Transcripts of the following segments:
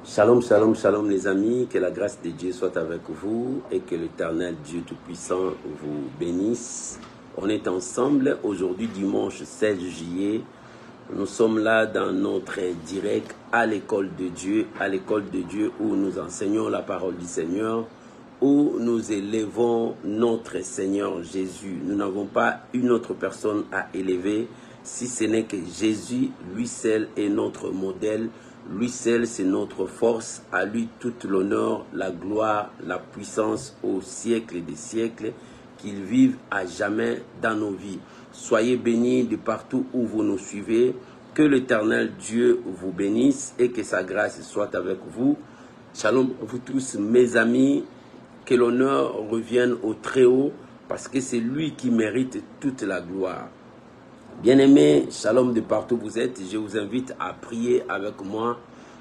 Shalom, shalom, shalom les amis, que la grâce de Dieu soit avec vous et que l'Éternel Dieu Tout-Puissant vous bénisse. On est ensemble aujourd'hui dimanche 16 juillet. Nous sommes là dans notre direct à l'école de Dieu où nous enseignons la parole du Seigneur, où nous élevons notre Seigneur Jésus. Nous n'avons pas une autre personne à élever si ce n'est que Jésus, lui seul est notre modèle. Lui seul, c'est notre force. À lui toute l'honneur, la gloire, la puissance au siècle des siècles. Qu'il vive à jamais dans nos vies. Soyez bénis de partout où vous nous suivez. Que l'Éternel Dieu vous bénisse et que sa grâce soit avec vous. Shalom à vous tous mes amis. Que l'honneur revienne au Très-Haut parce que c'est lui qui mérite toute la gloire. Bien-aimés, shalom de partout où vous êtes, je vous invite à prier avec moi,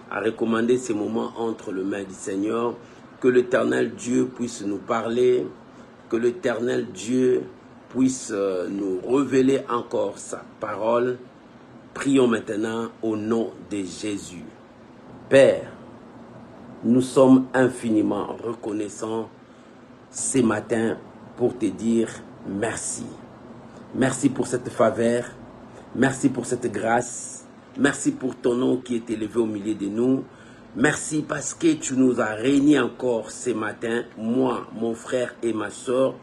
à recommander ces moments entre les mains du Seigneur, que l'Éternel Dieu puisse nous parler, que l'Éternel Dieu puisse nous révéler encore sa parole. Prions maintenant au nom de Jésus. Père, nous sommes infiniment reconnaissants ce matin pour te dire merci. Merci pour cette faveur, merci pour cette grâce, merci pour ton nom qui est élevé au milieu de nous. Merci parce que tu nous as réunis encore ce matin, moi, mon frère et ma soeur,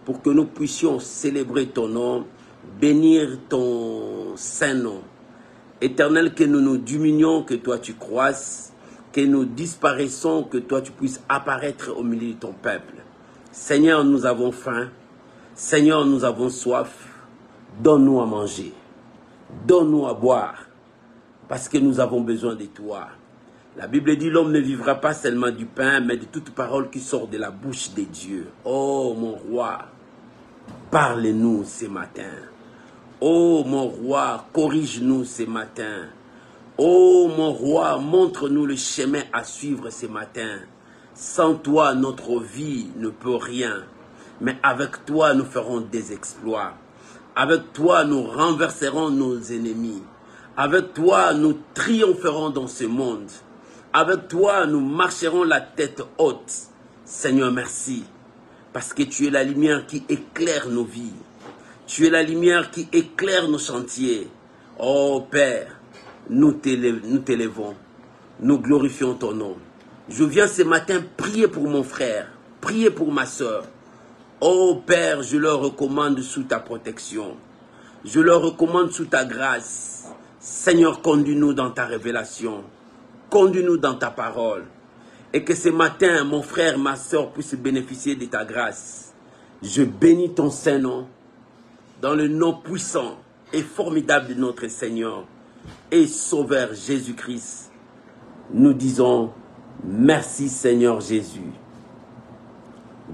pour que nous puissions célébrer ton nom, bénir ton saint nom. Éternel, que nous nous diminuions, que toi tu croisses, que nous disparaissons, que toi tu puisses apparaître au milieu de ton peuple. Seigneur, nous avons faim, Seigneur, nous avons soif. Donne-nous à manger, donne-nous à boire, parce que nous avons besoin de toi. La Bible dit, l'homme ne vivra pas seulement du pain, mais de toute parole qui sort de la bouche de Dieu. Oh mon roi, parle-nous ce matin. Oh mon roi, corrige-nous ce matin. Oh mon roi, montre-nous le chemin à suivre ce matin. Sans toi, notre vie ne peut rien, mais avec toi, nous ferons des exploits. Avec toi, nous renverserons nos ennemis. Avec toi, nous triompherons dans ce monde. Avec toi, nous marcherons la tête haute. Seigneur, merci. Parce que tu es la lumière qui éclaire nos vies. Tu es la lumière qui éclaire nos chantiers. Oh Père, nous t'élevons. Nous glorifions ton nom. Je viens ce matin prier pour mon frère. Prier pour ma soeur. Oh Père, je leur recommande sous ta protection. Je leur recommande sous ta grâce. Seigneur, conduis-nous dans ta révélation. Conduis-nous dans ta parole. Et que ce matin, mon frère, ma soeur puissent bénéficier de ta grâce. Je bénis ton Saint-Nom dans le nom puissant et formidable de notre Seigneur et Sauveur Jésus-Christ. Nous disons merci Seigneur Jésus.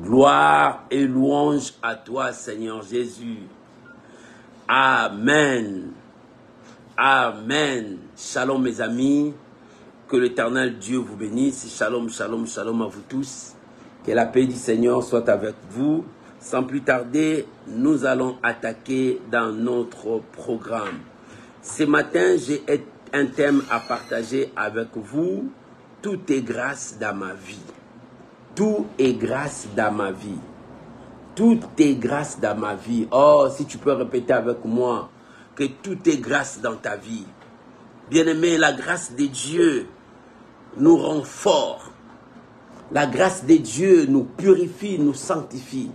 Gloire et louange à toi, Seigneur Jésus. Amen. Amen. Shalom, mes amis. Que l'Éternel Dieu vous bénisse. Shalom, shalom, shalom à vous tous. Que la paix du Seigneur soit avec vous. Sans plus tarder, nous allons attaquer dans notre programme. Ce matin, j'ai un thème à partager avec vous. Tout est grâce dans ma vie. Tout est grâce dans ma vie. Tout est grâce dans ma vie. Oh, si tu peux répéter avec moi que tout est grâce dans ta vie. Bien-aimé, la grâce de Dieu nous rend forts. La grâce de Dieu nous purifie, nous sanctifie.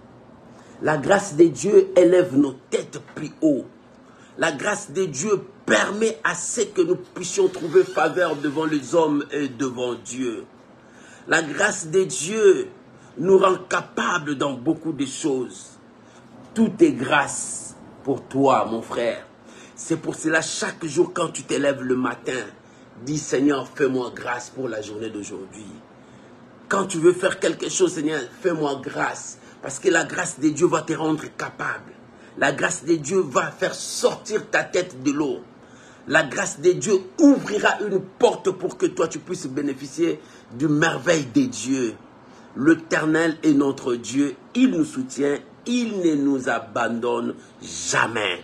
La grâce de Dieu élève nos têtes plus haut. La grâce de Dieu permet à ce que nous puissions trouver faveur devant les hommes et devant Dieu. La grâce de Dieu nous rend capables dans beaucoup de choses. Tout est grâce pour toi, mon frère. C'est pour cela, chaque jour, quand tu t'élèves le matin, dis, Seigneur, fais-moi grâce pour la journée d'aujourd'hui. Quand tu veux faire quelque chose, Seigneur, fais-moi grâce. Parce que la grâce de Dieu va te rendre capable. La grâce de Dieu va faire sortir ta tête de l'eau. La grâce de Dieu ouvrira une porte pour que toi tu puisses bénéficier du merveille de Dieu. L'Éternel est notre Dieu, il nous soutient, il ne nous abandonne jamais.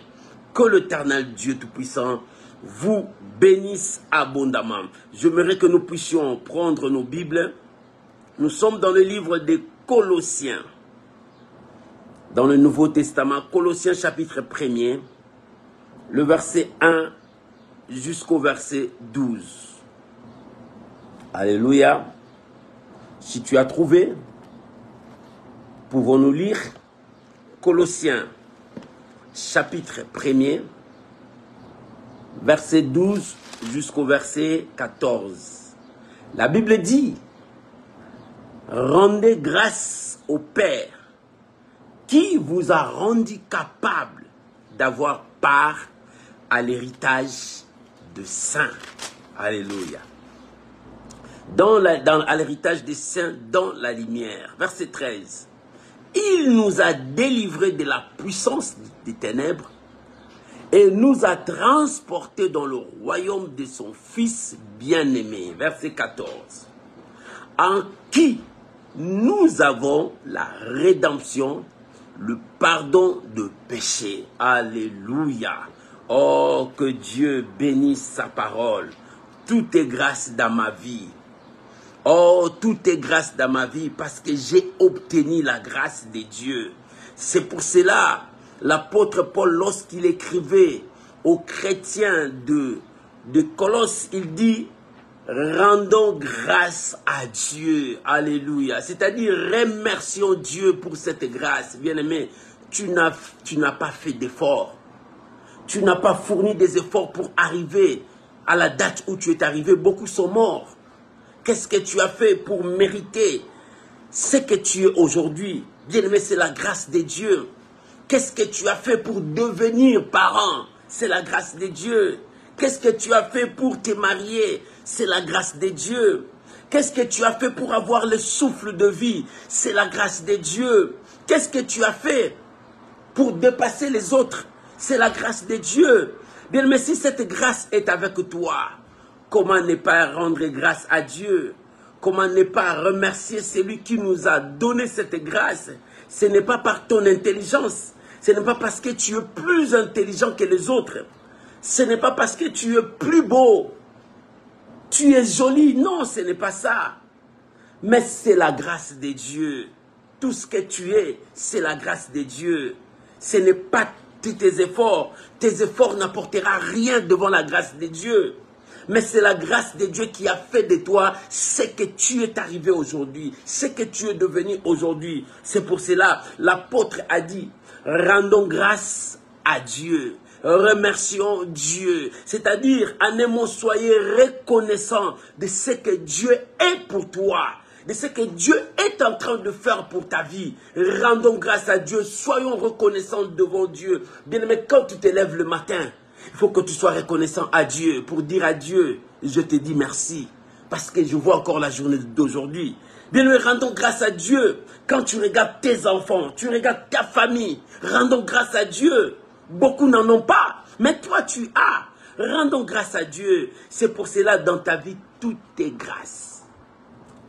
Que l'Éternel Dieu Tout-Puissant vous bénisse abondamment. J'aimerais que nous puissions prendre nos Bibles. Nous sommes dans le livre des Colossiens. Dans le Nouveau Testament, Colossiens chapitre 1er, le verset 1 jusqu'au verset 12. Alléluia. Si tu as trouvé, pouvons-nous lire Colossiens chapitre 1er, verset 12 jusqu'au verset 14. La Bible dit, rendez grâce au Père qui vous a rendu capable d'avoir part à l'héritage de saints. Alléluia. À l'héritage des saints dans la lumière. Verset 13. Il nous a délivrés de la puissance des ténèbres et nous a transportés dans le royaume de son Fils bien-aimé. Verset 14. En qui nous avons la rédemption, le pardon de péché. Alléluia. Oh, que Dieu bénisse sa parole. Tout est grâce dans ma vie. Oh, tout est grâce dans ma vie parce que j'ai obtenu la grâce de Dieu. C'est pour cela, l'apôtre Paul, lorsqu'il écrivait aux chrétiens de Colosse, il dit, rendons grâce à Dieu. Alléluia. C'est-à-dire, remercions Dieu pour cette grâce. Bien-aimé, tu n'as pas fait d'efforts. Tu n'as pas fourni des efforts pour arriver à la date où tu es arrivé. Beaucoup sont morts. Qu'est-ce que tu as fait pour mériter ce que tu es aujourd'hui? Bien-aimé, c'est la grâce de Dieu. Qu'est-ce que tu as fait pour devenir parent? C'est la grâce de Dieu. Qu'est-ce que tu as fait pour te marier? C'est la grâce de Dieu. Qu'est-ce que tu as fait pour avoir le souffle de vie? C'est la grâce de Dieu. Qu'est-ce que tu as fait pour dépasser les autres? C'est la grâce de Dieu. Bien, mais si cette grâce est avec toi, comment ne pas rendre grâce à Dieu? Comment ne pas remercier celui qui nous a donné cette grâce? Ce n'est pas par ton intelligence. Ce n'est pas parce que tu es plus intelligent que les autres. Ce n'est pas parce que tu es plus beau. Tu es joli. Non, ce n'est pas ça. Mais c'est la grâce de Dieu. Tout ce que tu es, c'est la grâce de Dieu. Ce n'est pas tes efforts. Tes efforts n'apporteront rien devant la grâce de Dieu. Mais c'est la grâce de Dieu qui a fait de toi ce que tu es arrivé aujourd'hui, ce que tu es devenu aujourd'hui. C'est pour cela, l'apôtre a dit, rendons grâce à Dieu, remercions Dieu. C'est-à-dire, en un mot, soyez reconnaissants de ce que Dieu est pour toi, de ce que Dieu est en train de faire pour ta vie. Rendons grâce à Dieu, soyons reconnaissants devant Dieu. Bien-aimé, quand tu te lèves le matin, il faut que tu sois reconnaissant à Dieu pour dire à Dieu, je te dis merci, parce que je vois encore la journée d'aujourd'hui. Bien, rendons grâce à Dieu quand tu regardes tes enfants, tu regardes ta famille. Rendons grâce à Dieu. Beaucoup n'en ont pas, mais toi tu as. Rendons grâce à Dieu. C'est pour cela dans ta vie, tout est grâce.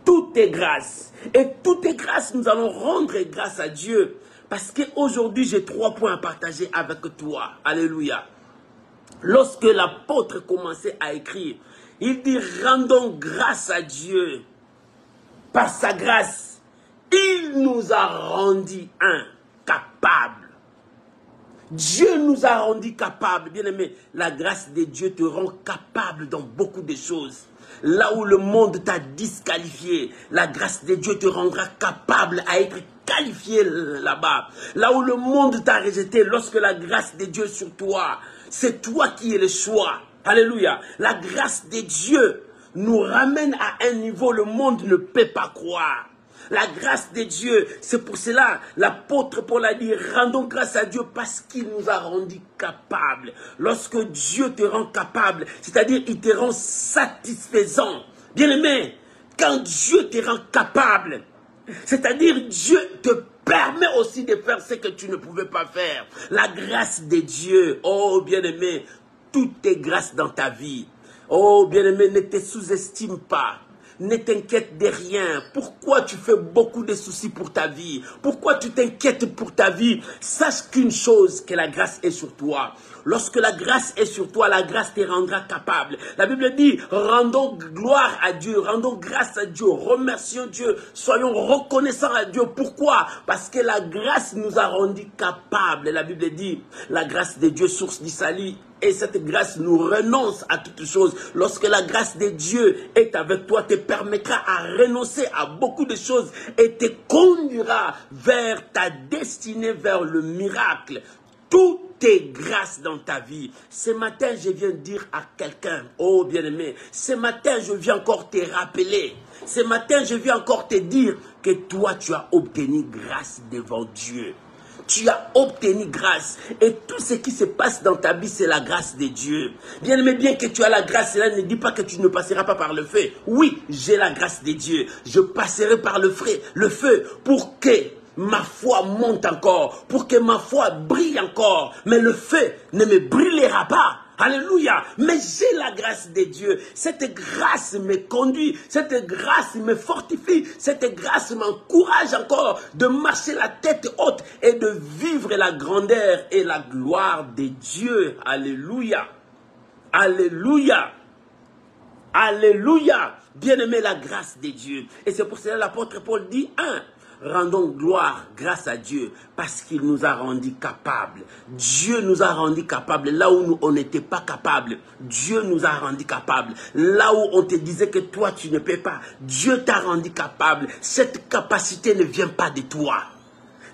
Tout est grâce. Et tout est grâce, nous allons rendre grâce à Dieu. Parce qu'aujourd'hui, j'ai 3 points à partager avec toi. Alléluia. Lorsque l'apôtre commençait à écrire, il dit, rendons grâce à Dieu. Par sa grâce, il nous a rendus incapables. Dieu nous a rendus capables. Bien aimé, la grâce de Dieu te rend capable dans beaucoup de choses. Là où le monde t'a disqualifié, la grâce de Dieu te rendra capable à être qualifié là-bas. Là où le monde t'a rejeté, lorsque la grâce de Dieu est sur toi, c'est toi qui es le choix. Alléluia. La grâce de Dieu nous ramène à un niveau le monde ne peut pas croire. La grâce de Dieu, c'est pour cela l'apôtre Paul a dit, rendons grâce à Dieu parce qu'il nous a rendus capables. Lorsque Dieu te rend capable, c'est-à-dire il te rend satisfaisant. Bien-aimé, quand Dieu te rend capable, c'est-à-dire Dieu te permet aussi de faire ce que tu ne pouvais pas faire. La grâce de Dieu, oh bien-aimé, tout est grâce dans ta vie. Oh bien-aimé, ne te sous-estime pas. ne t'inquiète de rien. Pourquoi tu fais beaucoup de soucis pour ta vie? Pourquoi tu t'inquiètes pour ta vie? Sache qu'une chose, que la grâce est sur toi. Lorsque la grâce est sur toi, la grâce te rendra capable. La Bible dit, rendons gloire à Dieu, rendons grâce à Dieu, remercions Dieu, soyons reconnaissants à Dieu. Pourquoi? Parce que la grâce nous a rendus capables. La Bible dit, la grâce de Dieu, source du salut. Et cette grâce nous renonce à toutes choses. Lorsque la grâce de Dieu est avec toi, te permettra à renoncer à beaucoup de choses et te conduira vers ta destinée, vers le miracle. Tout est grâce dans ta vie. Ce matin, je viens dire à quelqu'un, oh bien-aimé, ce matin, je viens encore te rappeler. Ce matin, je viens encore te dire que toi, tu as obtenu grâce devant Dieu. Tu as obtenu grâce. Et tout ce qui se passe dans ta vie, c'est la grâce de Dieu. Bien aimé, bien que tu as la grâce, cela ne dit pas que tu ne passeras pas par le feu. Oui, j'ai la grâce de Dieu. Je passerai par le feu pour que ma foi monte encore, pour que ma foi brille encore. Mais le feu ne me brûlera pas. Alléluia. Mais j'ai la grâce de Dieu. Cette grâce me conduit. Cette grâce me fortifie. Cette grâce m'encourage encore de marcher la tête haute et de vivre la grandeur et la gloire de Dieu. Alléluia. Alléluia. Alléluia. Bien-aimé, la grâce de Dieu. Et c'est pour cela que l'apôtre Paul dit, rendons gloire grâce à Dieu parce qu'il nous a rendus capables. Dieu nous a rendus capables là où nous, on n'était pas capables. Dieu nous a rendus capables. Là où on te disait que toi tu ne peux pas, Dieu t'a rendu capable. Cette capacité ne vient pas de toi.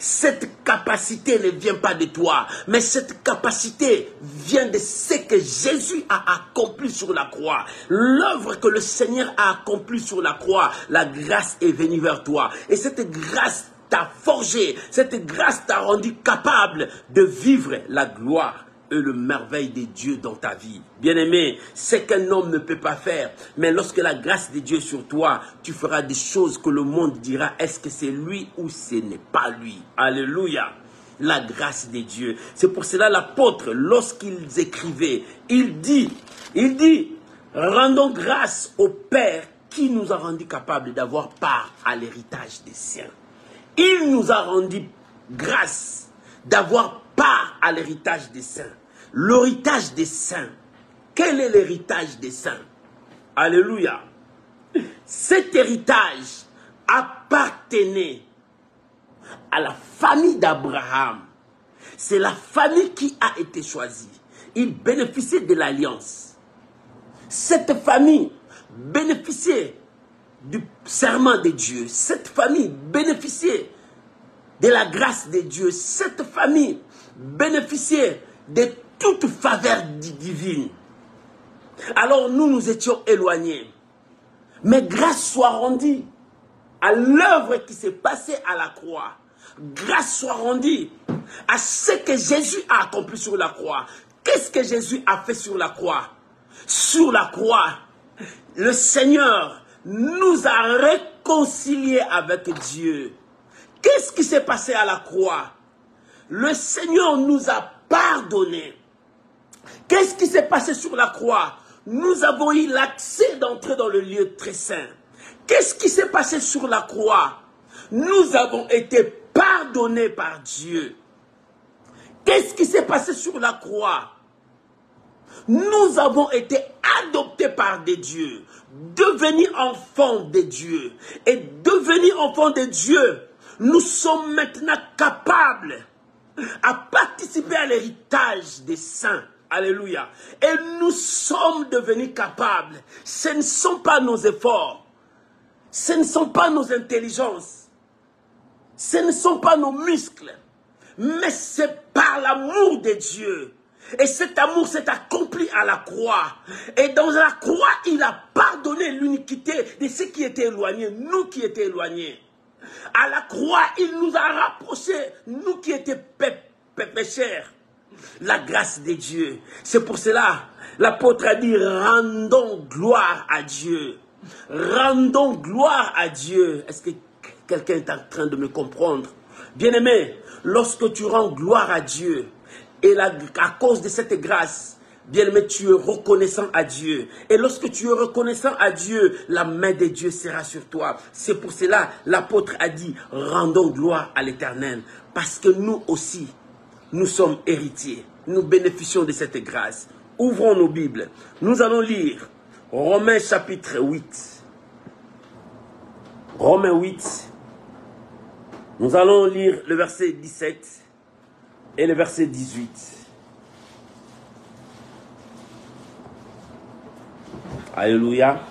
Cette capacité ne vient pas de toi, mais cette capacité vient de ce que Jésus a accompli sur la croix. L'œuvre que le Seigneur a accomplie sur la croix, la grâce est venue vers toi. Et cette grâce t'a forgé, cette grâce t'a rendu capable de vivre la gloire et le merveille de Dieu dans ta vie. Bien-aimé, c'est qu'un homme ne peut pas faire. Mais lorsque la grâce de Dieu est sur toi, tu feras des choses que le monde dira, est-ce que c'est lui ou ce n'est pas lui? Alléluia. La grâce de Dieu. C'est pour cela l'apôtre, lorsqu'ils écrivaient, il dit, rendons grâce au Père qui nous a rendus capables d'avoir part à l'héritage des siens. Il nous a rendu grâce d'avoir part à l'héritage des saints. L'héritage des saints. Quel est l'héritage des saints? Alléluia. Cet héritage appartenait à la famille d'Abraham. C'est la famille qui a été choisie. Il bénéficiait de l'alliance. Cette famille bénéficiait du serment de Dieu. Cette famille bénéficiait de la grâce de Dieu. Cette famille bénéficiait de toute faveur divine. Alors nous étions éloignés. Mais grâce soit rendue à l'œuvre qui s'est passée à la croix. Grâce soit rendue à ce que Jésus a accompli sur la croix. Qu'est-ce que Jésus a fait sur la croix? Sur la croix, le Seigneur nous a réconciliés avec Dieu. Qu'est-ce qui s'est passé à la croix? Le Seigneur nous a pardonné. Qu'est-ce qui s'est passé sur la croix? Nous avons eu l'accès d'entrer dans le lieu très saint. Qu'est-ce qui s'est passé sur la croix? Nous avons été pardonnés par Dieu. Qu'est-ce qui s'est passé sur la croix? Nous avons été adoptés par des dieux, devenus enfants de Dieu. Et devenus enfants de Dieu, nous sommes maintenant capables à participer à l'héritage des saints. Alléluia. Et nous sommes devenus capables. Ce ne sont pas nos efforts. Ce ne sont pas nos intelligences. Ce ne sont pas nos muscles. Mais c'est par l'amour de Dieu. Et cet amour s'est accompli à la croix. Et dans la croix, il a pardonné l'iniquité de ceux qui étaient éloignés, nous qui étions éloignés. À la croix, il nous a rapprochés, nous qui étions pécheurs. La grâce de Dieu. C'est pour cela, l'apôtre a dit, rendons gloire à Dieu. Rendons gloire à Dieu. Est-ce que quelqu'un est en train de me comprendre? Bien-aimé, lorsque tu rends gloire à Dieu, et à cause de cette grâce, Bien-aimé, tu es reconnaissant à Dieu. Et lorsque tu es reconnaissant à Dieu, la main de Dieu sera sur toi. C'est pour cela, l'apôtre a dit, rendons gloire à l'Éternel. Parce que nous aussi, nous sommes héritiers. Nous bénéficions de cette grâce. Ouvrons nos Bibles. Nous allons lire Romains chapitre 8. Romains 8. Nous allons lire le verset 17 et le verset 18. Alléluia.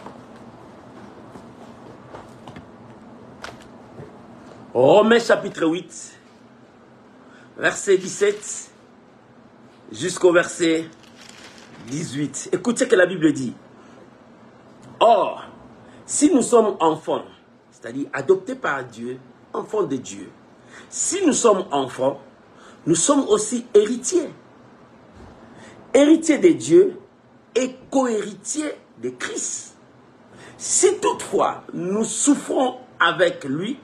Romains chapitre 8, verset 17 jusqu'au verset 18. Écoutez ce que la Bible dit. Or, si nous sommes enfants, c'est-à-dire adoptés par Dieu, enfants de Dieu, si nous sommes enfants, nous sommes aussi héritiers. Héritiers de Dieu et co-héritiers de Christ. Si toutefois nous souffrons avec lui,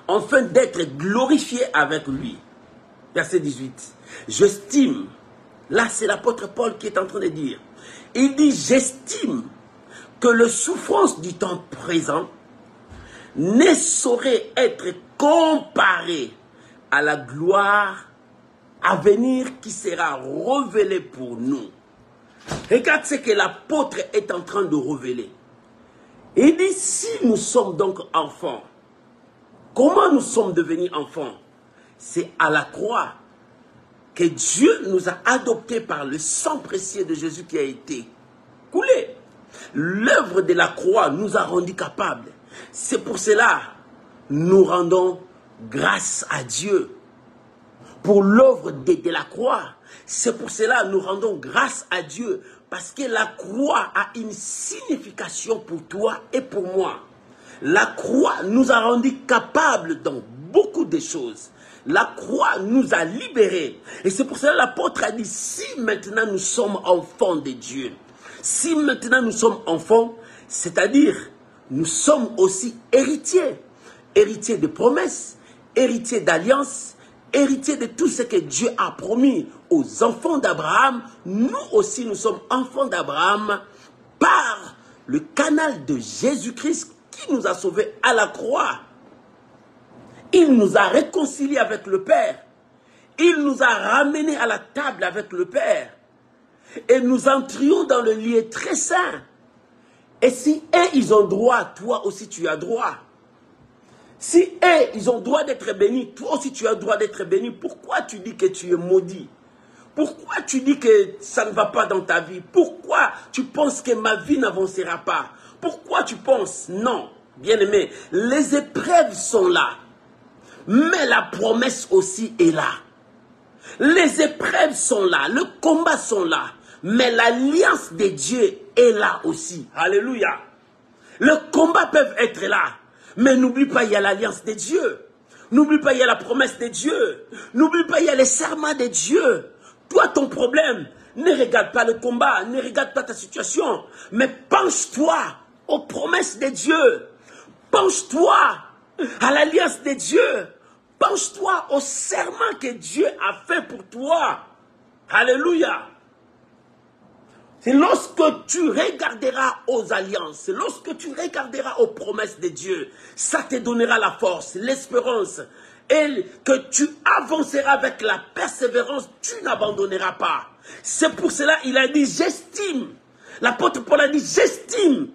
afin d'être glorifiés avec lui. Verset 18. J'estime, là c'est l'apôtre Paul qui est en train de dire, il dit j'estime que les souffrances du temps présent ne sauraient être comparées à la gloire à venir qui sera révélée pour nous. Regarde ce que l'apôtre est en train de révéler. Il dit, si nous sommes donc enfants, comment nous sommes devenus enfants? C'est à la croix que Dieu nous a adoptés par le sang précieux de Jésus qui a été coulé. L'œuvre de la croix nous a rendus capables. C'est pour cela que nous rendons grâce à Dieu pour l'œuvre de la croix. C'est pour cela que nous rendons grâce à Dieu, parce que la croix a une signification pour toi et pour moi. La croix nous a rendus capables dans beaucoup de choses. La croix nous a libérés. Et c'est pour cela que l'apôtre a dit, si maintenant nous sommes enfants de Dieu, si maintenant nous sommes enfants, c'est-à-dire nous sommes aussi héritiers. Héritiers de promesses, héritiers d'alliances, héritiers de tout ce que Dieu a promis aux enfants d'Abraham. Nous aussi, nous sommes enfants d'Abraham par le canal de Jésus-Christ qui nous a sauvés à la croix. Il nous a réconciliés avec le Père. Il nous a ramenés à la table avec le Père. Et nous entrions dans le lieu très saint. Et si eux, ils ont droit, toi aussi tu as droit. Si eux, ils ont droit d'être bénis, toi aussi tu as droit d'être béni. Pourquoi tu dis que tu es maudit? Pourquoi tu dis que ça ne va pas dans ta vie? Pourquoi tu penses que ma vie n'avancera pas? Pourquoi tu penses? Non, bien-aimé, les épreuves sont là. Mais la promesse aussi est là. Les épreuves sont là, le combat sont là. Mais l'alliance de Dieu est là aussi. Alléluia. Le combat peut être là. Mais n'oublie pas, il y a l'alliance de Dieu. N'oublie pas, il y a la promesse de Dieu. N'oublie pas, il y a les serments de Dieu. Toi, ton problème, ne regarde pas le combat, ne regarde pas ta situation, mais penche-toi aux promesses de Dieu. Penche-toi à l'alliance de Dieu. Penche-toi au serment que Dieu a fait pour toi. Alléluia. C'est lorsque tu regarderas aux alliances, lorsque tu regarderas aux promesses de Dieu, ça te donnera la force, l'espérance, et que tu avanceras avec la persévérance, tu n'abandonneras pas. C'est pour cela qu'il a dit, j'estime, l'apôtre Paul a dit, j'estime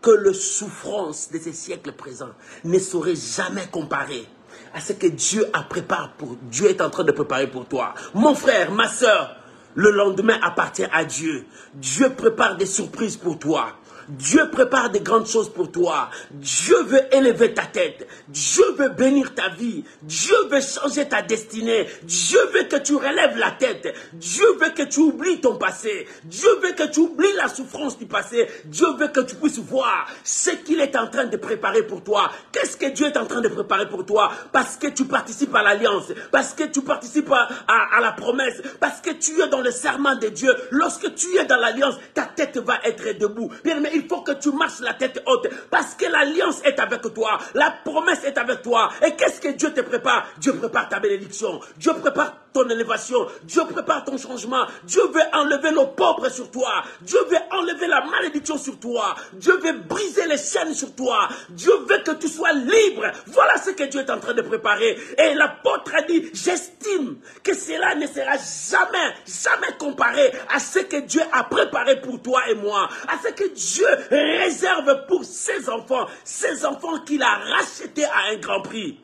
que les souffrances de ces siècles présents ne seraient jamais comparées à ce que Dieu a préparé pour, Dieu est en train de préparer pour toi. Mon frère, ma soeur, le lendemain appartient à Dieu. Dieu prépare des surprises pour toi. Dieu prépare des grandes choses pour toi. Dieu veut élever ta tête. Dieu veut bénir ta vie. Dieu veut changer ta destinée. Dieu veut que tu relèves la tête. Dieu veut que tu oublies ton passé. Dieu veut que tu oublies la souffrance du passé. Dieu veut que tu puisses voir ce qu'il est en train de préparer pour toi. Qu'est-ce que Dieu est en train de préparer pour toi? Parce que tu participes à l'alliance. Parce que tu participes à la promesse. Parce que tu es dans le serment de Dieu. Lorsque tu es dans l'alliance, ta tête va être debout. Bien, mais il faut que tu marches la tête haute. Parce que l'alliance est avec toi. La promesse est avec toi. Et qu'est-ce que Dieu te prépare? Dieu prépare ta bénédiction. Dieu prépare ton élévation. Dieu prépare ton changement. Dieu veut enlever nos pauvres sur toi. Dieu veut enlever la malédiction sur toi. Dieu veut briser les chaînes sur toi. Dieu veut que tu sois libre. Voilà ce que Dieu est en train de préparer. Et l'apôtre a dit, j'estime que cela ne sera jamais comparé à ce que Dieu a préparé pour toi et moi. À ce que Dieu réserve pour ses enfants qu'il a rachetés à un grand prix.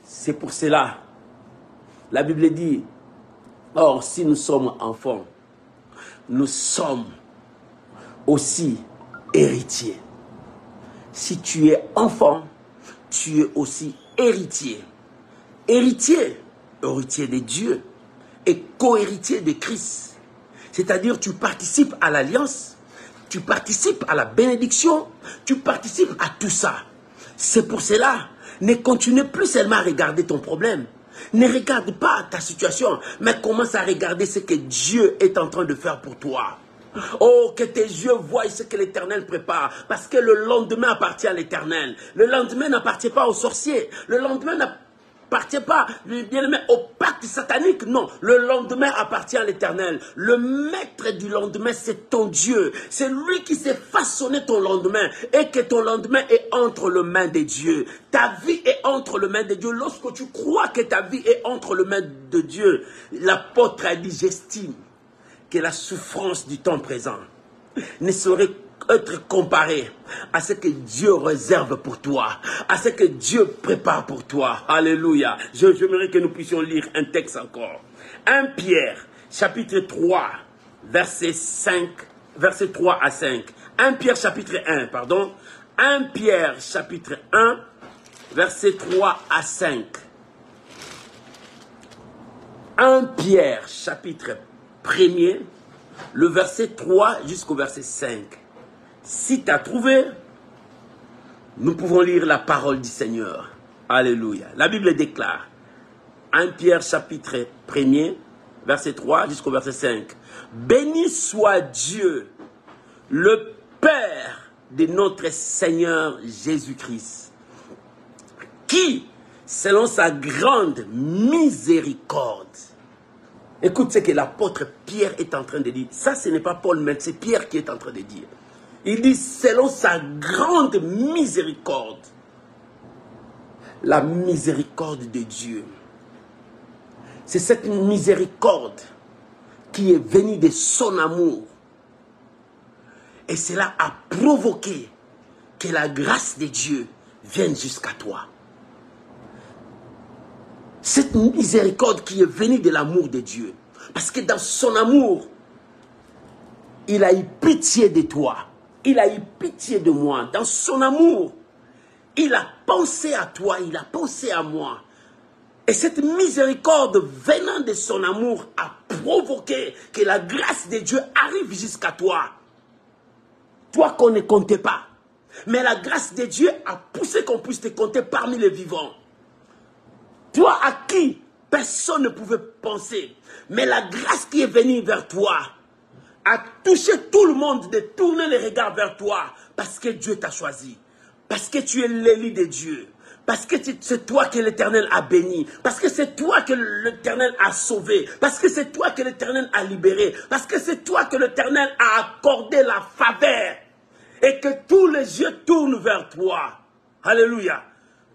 C'est pour cela, la Bible dit, or si nous sommes enfants, nous sommes aussi héritiers. Si tu es enfant, tu es aussi héritier. Héritier de Dieu et co-héritier de Christ. C'est-à-dire tu participes à l'alliance, tu participes à la bénédiction, tu participes à tout ça. C'est pour cela, ne continue plus seulement à regarder ton problème. Ne regarde pas ta situation, mais commence à regarder ce que Dieu est en train de faire pour toi. Oh, que tes yeux voient ce que l'Éternel prépare. Parce que le lendemain appartient à l'Éternel. Le lendemain n'appartient pas aux sorciers. Le lendemain n'appartient pas, bien aimé, au pacte satanique. Non, le lendemain appartient à l'Éternel. Le maître du lendemain, c'est ton Dieu. C'est lui qui s'est façonné ton lendemain. Et que ton lendemain est entre les mains de Dieu. Ta vie est entre les mains de Dieu. Lorsque tu crois que ta vie est entre les mains de Dieu, l'apôtre a dit, j'estime que la souffrance du temps présent ne saurait être comparée à ce que Dieu réserve pour toi, à ce que Dieu prépare pour toi. Alléluia. J'aimerais que nous puissions lire un texte encore. 1 Pierre, chapitre 3, verset 3 à 5. 1 Pierre, chapitre 1, pardon. 1 Pierre, chapitre 1, verset 3 à 5. 1 Pierre, chapitre 1er, le verset 3 jusqu'au verset 5. Si tu as trouvé, nous pouvons lire la parole du Seigneur. Alléluia. La Bible déclare, 1 Pierre chapitre 1er, verset 3 jusqu'au verset 5. Béni soit Dieu, le Père de notre Seigneur Jésus-Christ, qui, selon sa grande miséricorde, écoute ce que l'apôtre Pierre est en train de dire. Ça, ce n'est pas Paul, mais c'est Pierre qui est en train de dire. Il dit, selon sa grande miséricorde, la miséricorde de Dieu. C'est cette miséricorde qui est venue de son amour. Et cela a provoqué que la grâce de Dieu vienne jusqu'à toi. Cette miséricorde qui est venue de l'amour de Dieu. Parce que dans son amour, il a eu pitié de toi. Il a eu pitié de moi. Dans son amour, il a pensé à toi, il a pensé à moi. Et cette miséricorde venant de son amour a provoqué que la grâce de Dieu arrive jusqu'à toi. Toi qu'on ne comptait pas. Mais la grâce de Dieu a poussé qu'on puisse te compter parmi les vivants. Toi à qui personne ne pouvait penser. Mais la grâce qui est venue vers toi a touché tout le monde de tourner les regards vers toi. Parce que Dieu t'a choisi. Parce que tu es l'élu de Dieu. Parce que c'est toi que l'Éternel a béni. Parce que c'est toi que l'Éternel a sauvé. Parce que c'est toi que l'Éternel a libéré. Parce que c'est toi que l'Éternel a accordé la faveur. Et que tous les yeux tournent vers toi. Alléluia.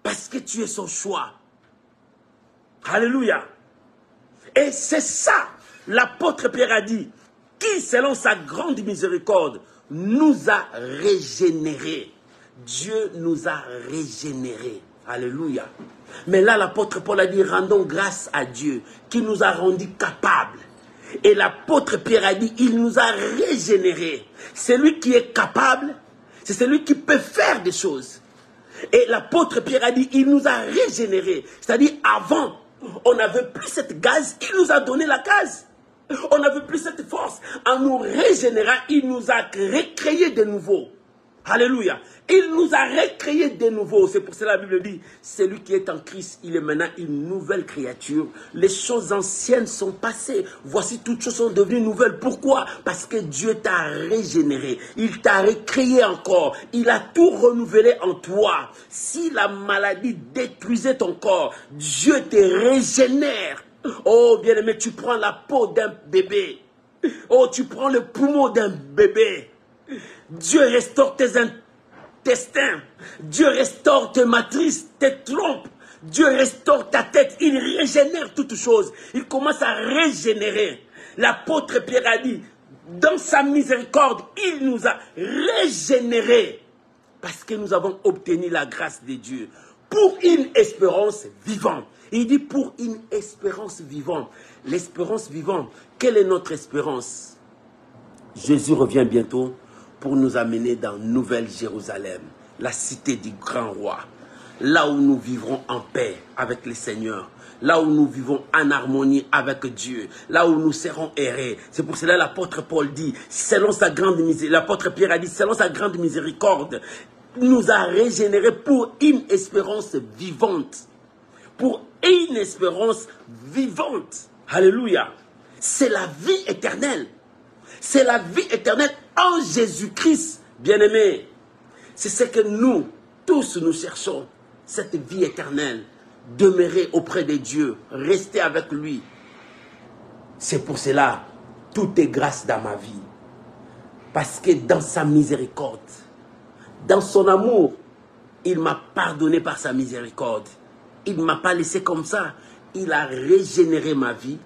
Parce que tu es son choix. Alléluia. Et c'est ça, l'apôtre Pierre a dit, qui selon sa grande miséricorde nous a régénérés. Dieu nous a régénérés. Alléluia. Mais là, l'apôtre Paul a dit, rendons grâce à Dieu qui nous a rendus capables. Et l'apôtre Pierre a dit, il nous a régénérés. Celui qui est capable, c'est celui qui peut faire des choses. Et l'apôtre Pierre a dit, il nous a régénérés. C'est-à-dire, avant, on n'avait plus cette gaz, il nous a donné la gaz. On n'avait plus cette force. En nous régénérant, il nous a recréé de nouveau. Alléluia. Il nous a recréé de nouveau. C'est pour cela que la Bible dit, celui qui est en Christ, il est maintenant une nouvelle créature. Les choses anciennes sont passées. Voici, toutes choses sont devenues nouvelles. Pourquoi? Parce que Dieu t'a régénéré. Il t'a recréé encore. Il a tout renouvelé en toi. Si la maladie détruisait ton corps, Dieu te régénère Oh, bien-aimé, tu prends la peau d'un bébé. Oh, tu prends le poumon d'un bébé. Dieu restaure tes intestins. Dieu restaure tes matrices, tes trompes. Dieu restaure ta tête. Il régénère toutes choses. Il commence à régénérer. L'apôtre Pierre a dit, dans sa miséricorde, il nous a régénérés. Parce que nous avons obtenu la grâce de Dieu. Pour une espérance vivante. Il dit pour une espérance vivante. L'espérance vivante. Quelle est notre espérance? Jésus revient bientôt pour nous amener dans Nouvelle Jérusalem, la cité du grand roi. Là où nous vivrons en paix avec le Seigneur. Là où nous vivons en harmonie avec Dieu. Là où nous serons errés. C'est pour cela l'apôtre Paul dit, selon sa grande miséricorde, l'apôtre Pierre a dit, selon sa grande miséricorde, nous a régénérés pour une espérance vivante. Pour une espérance vivante. Alléluia. C'est la vie éternelle. C'est la vie éternelle en Jésus-Christ, bien-aimés. C'est ce que nous, tous, nous cherchons. Cette vie éternelle. Demeurer auprès de Dieu. Rester avec lui. C'est pour cela, tout est grâce dans ma vie. Parce que dans sa miséricorde, dans son amour, il m'a pardonné par sa miséricorde. Il ne m'a pas laissé comme ça. Il a régénéré ma vie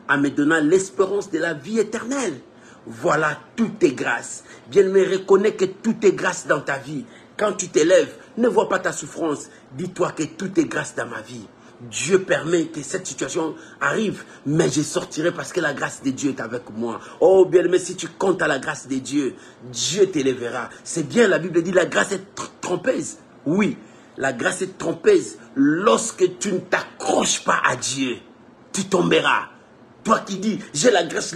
en me donnant l'espérance de la vie éternelle. Voilà, tout est grâce. Bien-aimé, reconnais que tout est grâce dans ta vie. Quand tu t'élèves, ne vois pas ta souffrance. Dis-toi que tout est grâce dans ma vie. Dieu permet que cette situation arrive, mais je sortirai parce que la grâce de Dieu est avec moi. Oh bien-aimé, si tu comptes à la grâce de Dieu, Dieu t'élèvera. C'est bien, la Bible dit la grâce est trompeuse. Oui, la grâce est trompeuse. Lorsque tu ne t'accroches pas à Dieu, tu tomberas. Toi qui dis, j'ai la grâce,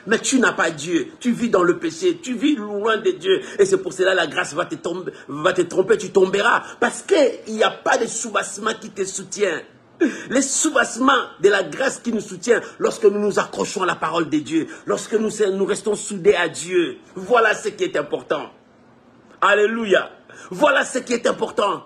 mais tu n'as pas Dieu. Tu vis dans le péché, tu vis loin de Dieu. Et c'est pour cela que la grâce va te tromper, tu tomberas. Parce qu'il n'y a pas de soubassement qui te soutient. Les soubassements de la grâce qui nous soutient lorsque nous nous accrochons à la parole de Dieu, lorsque nous restons soudés à Dieu. Voilà ce qui est important. Alléluia. Voilà ce qui est important.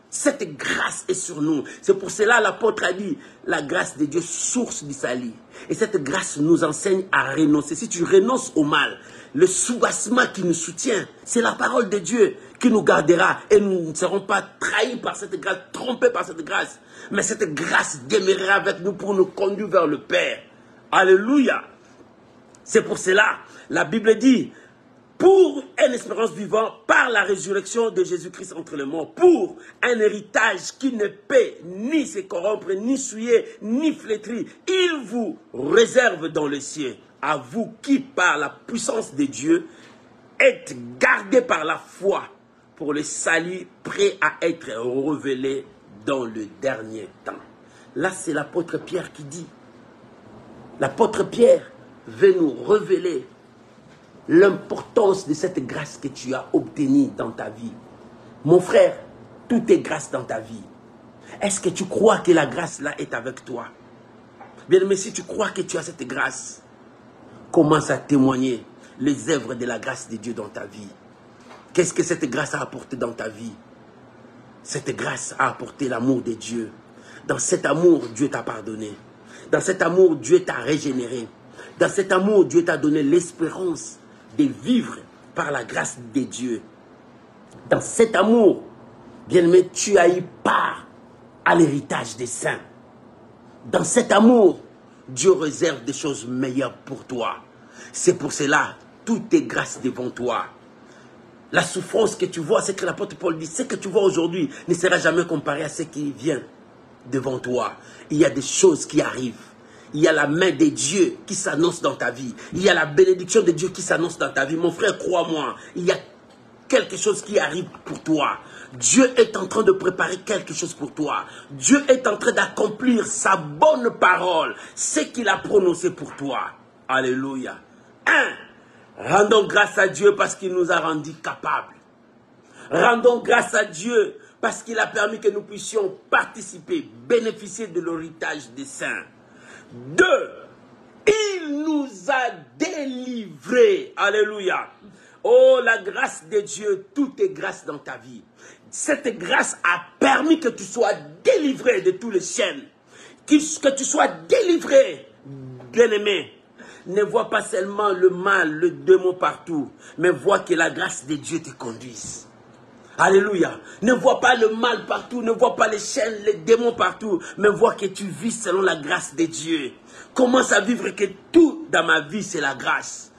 Cette grâce est sur nous. C'est pour cela l'apôtre a dit, la grâce de Dieu, source du salut. Et cette grâce nous enseigne à renoncer. Si tu renonces au mal, le soubassement qui nous soutient, c'est la parole de Dieu qui nous gardera. Et nous ne serons pas trahis par cette grâce, trompés par cette grâce. Mais cette grâce demeurera avec nous pour nous conduire vers le Père. Alléluia. C'est pour cela, la Bible dit, pour une espérance vivante par la résurrection de Jésus-Christ entre les morts, pour un héritage qui ne peut ni se corrompre, ni souiller, ni flétrir, il vous réserve dans les cieux, à vous qui, par la puissance de Dieu, êtes gardés par la foi pour le salut prêt à être révélé dans le dernier temps. Là, c'est l'apôtre Pierre qui dit. L'apôtre Pierre veut nous révéler l'importance de cette grâce que tu as obtenue dans ta vie. Mon frère, tout est grâce dans ta vie. Est-ce que tu crois que la grâce là est avec toi? Bien aimé, si tu crois que tu as cette grâce, commence à témoigner les œuvres de la grâce de Dieu dans ta vie. Qu'est-ce que cette grâce a apporté dans ta vie? Cette grâce a apporté l'amour de Dieu. Dans cet amour, Dieu t'a pardonné. Dans cet amour, Dieu t'a régénéré. Dans cet amour, Dieu t'a donné l'espérance de vivre par la grâce de Dieu. Dans cet amour, bien-aimé, tu as eu part à l'héritage des saints. Dans cet amour, Dieu réserve des choses meilleures pour toi. C'est pour cela, tout est grâce devant toi. La souffrance que tu vois, c'est que l'apôtre Paul dit, ce que tu vois aujourd'hui ne sera jamais comparé à ce qui vient devant toi. Il y a des choses qui arrivent. Il y a la main de Dieu qui s'annonce dans ta vie. Il y a la bénédiction de Dieu qui s'annonce dans ta vie. Mon frère, crois-moi, il y a quelque chose qui arrive pour toi. Dieu est en train de préparer quelque chose pour toi. Dieu est en train d'accomplir sa bonne parole, ce qu'il a prononcé pour toi. Alléluia. Rendons grâce à Dieu parce qu'il nous a rendus capables. Rendons grâce à Dieu parce qu'il a permis que nous puissions participer, bénéficier de l'héritage des saints. 2. Il nous a délivrés. Alléluia. Oh, la grâce de Dieu, tout est grâce dans ta vie. Cette grâce a permis que tu sois délivré de toutes les chaînes. que tu sois délivré, bien-aimé. Ne vois pas seulement le mal, le démon partout, mais vois que la grâce de Dieu te conduise. Alléluia. Ne vois pas le mal partout, ne vois pas les chaînes, les démons partout, mais vois que tu vis selon la grâce de Dieu. Commence à vivre que tout dans ma vie, c'est la grâce.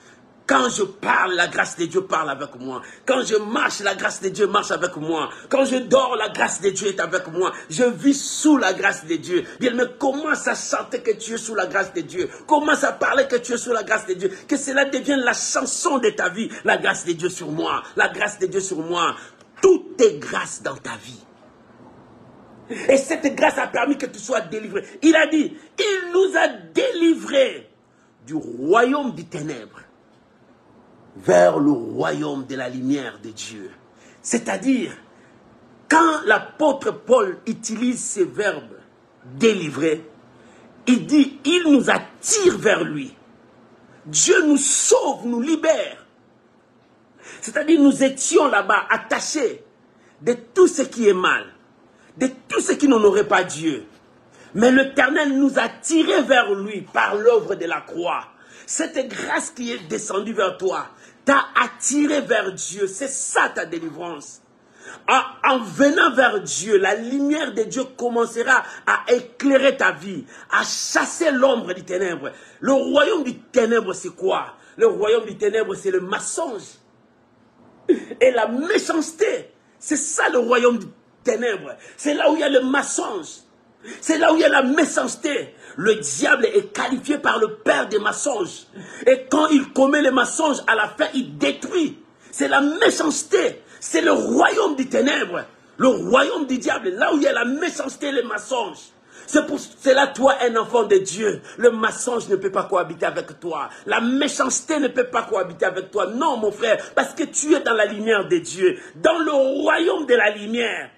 Quand je parle, la grâce de Dieu parle avec moi. Quand je marche, la grâce de Dieu marche avec moi. Quand je dors, la grâce de Dieu est avec moi. Je vis sous la grâce de Dieu. Bien, mais commence à chanter que tu es sous la grâce de Dieu. Commence à parler que tu es sous la grâce de Dieu. Que cela devienne la chanson de ta vie. La grâce de Dieu sur moi. La grâce de Dieu sur moi. Tout est grâce dans ta vie. Et cette grâce a permis que tu sois délivré. Il a dit, il nous a délivrés du royaume des ténèbres vers le royaume de la lumière de Dieu. C'est-à-dire, quand l'apôtre Paul utilise ce verbe délivrer, il dit, il nous attire vers lui. Dieu nous sauve, nous libère. C'est-à-dire, nous étions là-bas attachés de tout ce qui est mal, de tout ce qui n'honorait pas Dieu. Mais l'Éternel nous a tirés vers lui par l'œuvre de la croix. Cette grâce qui est descendue vers toi t'a attiré vers Dieu. C'est ça ta délivrance. En venant vers Dieu, la lumière de Dieu commencera à éclairer ta vie, à chasser l'ombre des ténèbres. Le royaume des ténèbres, c'est quoi? Le royaume des ténèbres, c'est le mensonge et la méchanceté. C'est ça le royaume des ténèbres. C'est là où il y a le mensonge. C'est là où il y a la méchanceté. Le diable est qualifié par le père des mensonges. Et quand il commet les mensonges, à la fin, il détruit. C'est la méchanceté. C'est le royaume des ténèbres. Le royaume du diable, là où il y a la méchanceté et les mensonges. C'est pour cela, toi, un enfant de Dieu, le mensonge ne peut pas cohabiter avec toi. La méchanceté ne peut pas cohabiter avec toi. Non, mon frère, parce que tu es dans la lumière de Dieu. Dans le royaume de la lumière,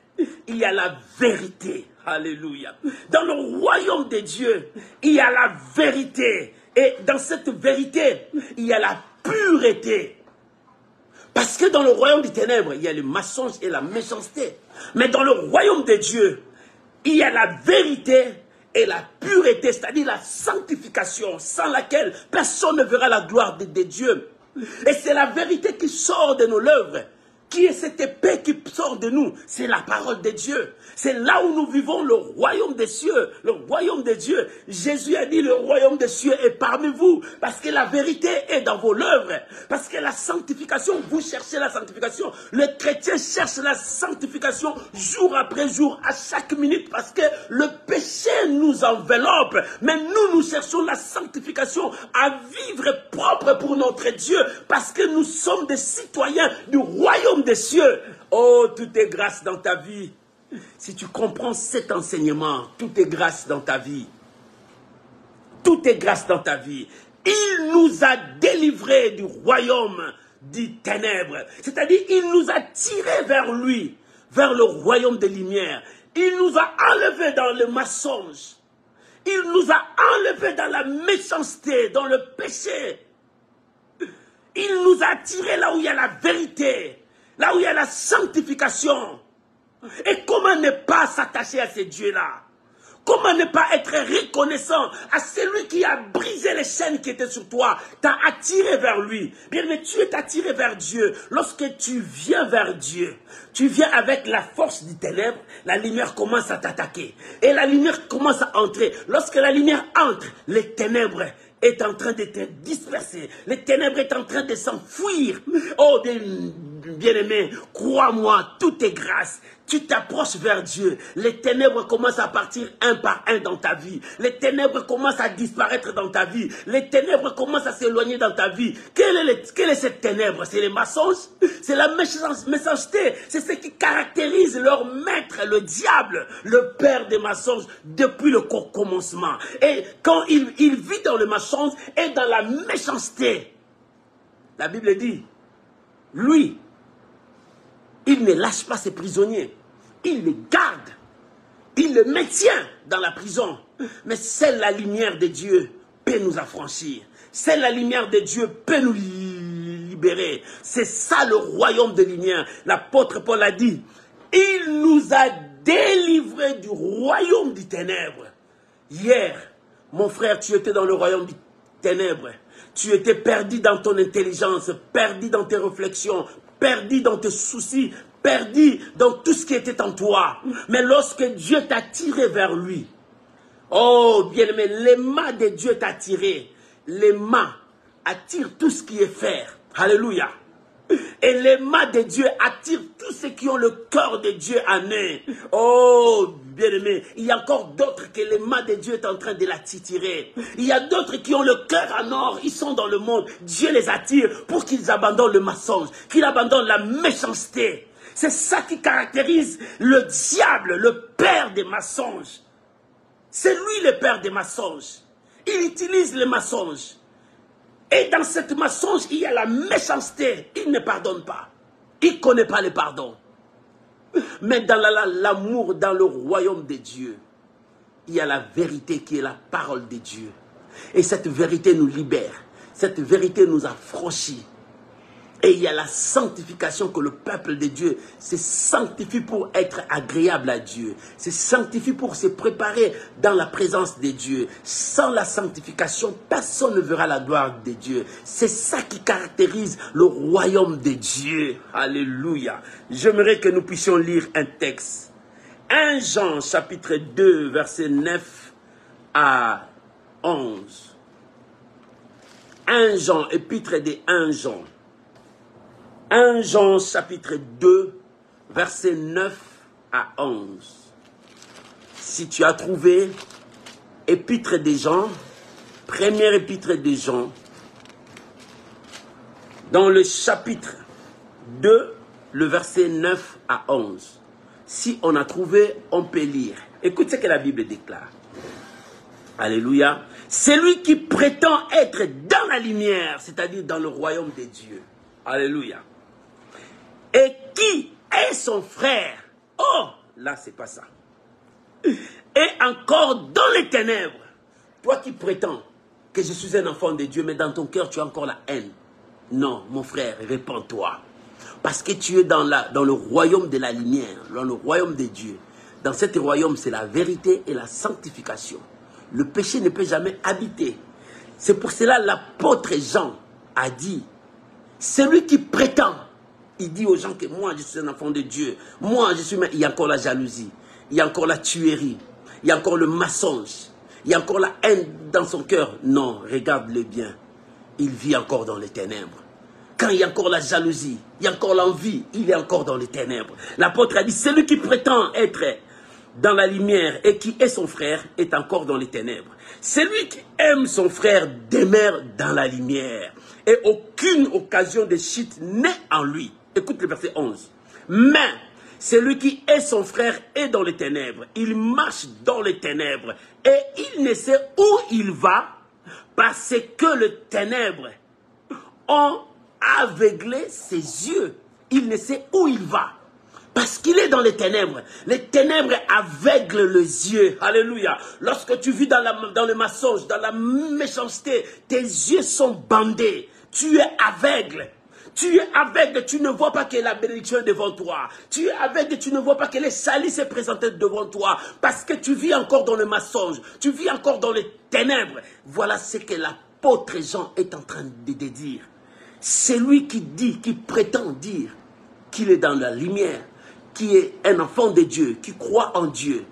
il y a la vérité. Alléluia. Dans le royaume de Dieu, il y a la vérité. Et dans cette vérité, il y a la pureté. Parce que dans le royaume des ténèbres, il y a le mensonge et la méchanceté. Mais dans le royaume de Dieu, il y a la vérité et la pureté, c'est-à-dire la sanctification, sans laquelle personne ne verra la gloire de Dieu. Et c'est la vérité qui sort de nos lèvres. Qui est cette épée qui sort de nous? C'est la parole de Dieu. C'est là où nous vivons le royaume des cieux. Le royaume de Dieu. Jésus a dit le royaume des cieux est parmi vous. Parce que la vérité est dans vos lèvres. Parce que la sanctification, vous cherchez la sanctification. Le chrétien cherche la sanctification jour après jour, à chaque minute. Parce que le péché nous enveloppe. Mais nous cherchons la sanctification à vivre propre pour notre Dieu. Parce que nous sommes des citoyens du royaume des cieux. Oh, tout est grâce dans ta vie. Si tu comprends cet enseignement, tout est grâce dans ta vie. Tout est grâce dans ta vie. Il nous a délivrés du royaume des ténèbres. C'est-à-dire, il nous a tirés vers lui, vers le royaume des lumières. Il nous a enlevés dans le mensonge. Il nous a enlevés dans la méchanceté, dans le péché. Il nous a tirés là où il y a la vérité. Là où il y a la sanctification. Et comment ne pas s'attacher à ces dieux-là? Comment ne pas être reconnaissant à celui qui a brisé les chaînes qui étaient sur toi, t'a attiré vers lui? Bien, mais tu es attiré vers Dieu. Lorsque tu viens vers Dieu, tu viens avec la force du ténèbre, la lumière commence à t'attaquer. Et la lumière commence à entrer. Lorsque la lumière entre, les ténèbres est en train d'être dispersé. Les ténèbres est en train de s'enfuir. Oh, bien-aimé, crois-moi, tout est grâce. Tu t'approches vers Dieu. Les ténèbres commencent à partir un par un dans ta vie. Les ténèbres commencent à disparaître dans ta vie. Les ténèbres commencent à s'éloigner dans ta vie. Quelle est cette ténèbre? C'est les mensonges? C'est la méchanceté. C'est ce qui caractérise leur maître, le diable, le père des mensonges, depuis le commencement. Et quand il vit dans le mensonge et dans la méchanceté, la Bible dit, lui, il ne lâche pas ses prisonniers. Il les garde. Il les maintient dans la prison. Mais seule la lumière de Dieu peut nous affranchir. Seule la lumière de Dieu peut nous libérer. C'est ça le royaume de lumière. L'apôtre Paul a dit, il nous a délivrés du royaume des ténèbres. Hier, mon frère, tu étais dans le royaume des ténèbres. Tu étais perdu dans ton intelligence, perdu dans tes réflexions, perdu dans tes soucis, perdu dans tout ce qui était en toi. Mais lorsque Dieu t'a tiré vers lui, oh bien-aimé, les mains de Dieu t'a tiré. Les mains attirent tout ce qui est fer. Alléluia. Et les mains de Dieu attirent tous ceux qui ont le cœur de Dieu en eux. Oh, bien-aimé, il y a encore d'autres que les mains de Dieu est en train de la tirer. Il y a d'autres qui ont le cœur en or, ils sont dans le monde. Dieu les attire pour qu'ils abandonnent le mensonge, qu'ils abandonnent la méchanceté. C'est ça qui caractérise le diable, le père des mensonges. C'est lui le père des mensonges. Il utilise les mensonges. Et dans cette mensonge, il y a la méchanceté. Il ne pardonne pas. Il ne connaît pas le pardon. Mais dans l'amour, dans le royaume de Dieu, il y a la vérité qui est la parole de Dieu. Et cette vérité nous libère. Cette vérité nous affranchit. Et il y a la sanctification que le peuple de Dieu se sanctifie pour être agréable à Dieu. Se sanctifie pour se préparer dans la présence de Dieu. Sans la sanctification, personne ne verra la gloire de Dieu. C'est ça qui caractérise le royaume de Dieu. Alléluia. J'aimerais que nous puissions lire un texte. 1 Jean chapitre 2 verset 9 à 11. 1 Jean, épître de 1 Jean. 1 Jean chapitre 2, verset 9 à 11. Si tu as trouvé, épître des Jean, première épître des Jean, dans le chapitre 2, le verset 9 à 11. Si on a trouvé, on peut lire. Écoute ce que la Bible déclare. Alléluia. Celui qui prétend être dans la lumière, c'est-à-dire dans le royaume de Dieu. Alléluia. Et qui est son frère? Oh, là, c'est pas ça. Et encore dans les ténèbres. Toi qui prétends que je suis un enfant de Dieu, mais dans ton cœur, tu as encore la haine. Non, mon frère, répands-toi. Parce que tu es dans le royaume de la lumière, dans le royaume de Dieu. Dans cet royaume, c'est la vérité et la sanctification. Le péché ne peut jamais habiter. C'est pour cela l'apôtre Jean a dit, celui qui prétend, il dit aux gens que moi je suis un enfant de Dieu, moi je suis... Il y a encore la jalousie, il y a encore la tuerie, il y a encore le mensonge, il y a encore la haine dans son cœur. Non, regarde-le bien, il vit encore dans les ténèbres. Quand il y a encore la jalousie, il y a encore l'envie, il est encore dans les ténèbres. L'apôtre a dit, celui qui prétend être dans la lumière et qui est son frère est encore dans les ténèbres. Celui qui aime son frère demeure dans la lumière et aucune occasion de chute n'est en lui. Écoute le verset 11. Mais celui qui est son frère est dans les ténèbres. Il marche dans les ténèbres et il ne sait où il va parce que les ténèbres ont aveuglé ses yeux. Il ne sait où il va. Parce qu'il est dans les ténèbres. Les ténèbres aveuglent les yeux. Alléluia. Lorsque tu vis dans le mensonge, dans la méchanceté, tes yeux sont bandés. Tu es aveugle. Tu es aveugle, tu ne vois pas que la bénédiction est devant toi. Tu es aveugle, tu ne vois pas que les salis s'est présenté devant toi. Parce que tu vis encore dans le mensonge. Tu vis encore dans les ténèbres. Voilà ce que l'apôtre Jean est en train de dire. C'est lui qui dit, qui prétend dire qu'il est dans la lumière, qui est un enfant de Dieu, qui croit en Dieu.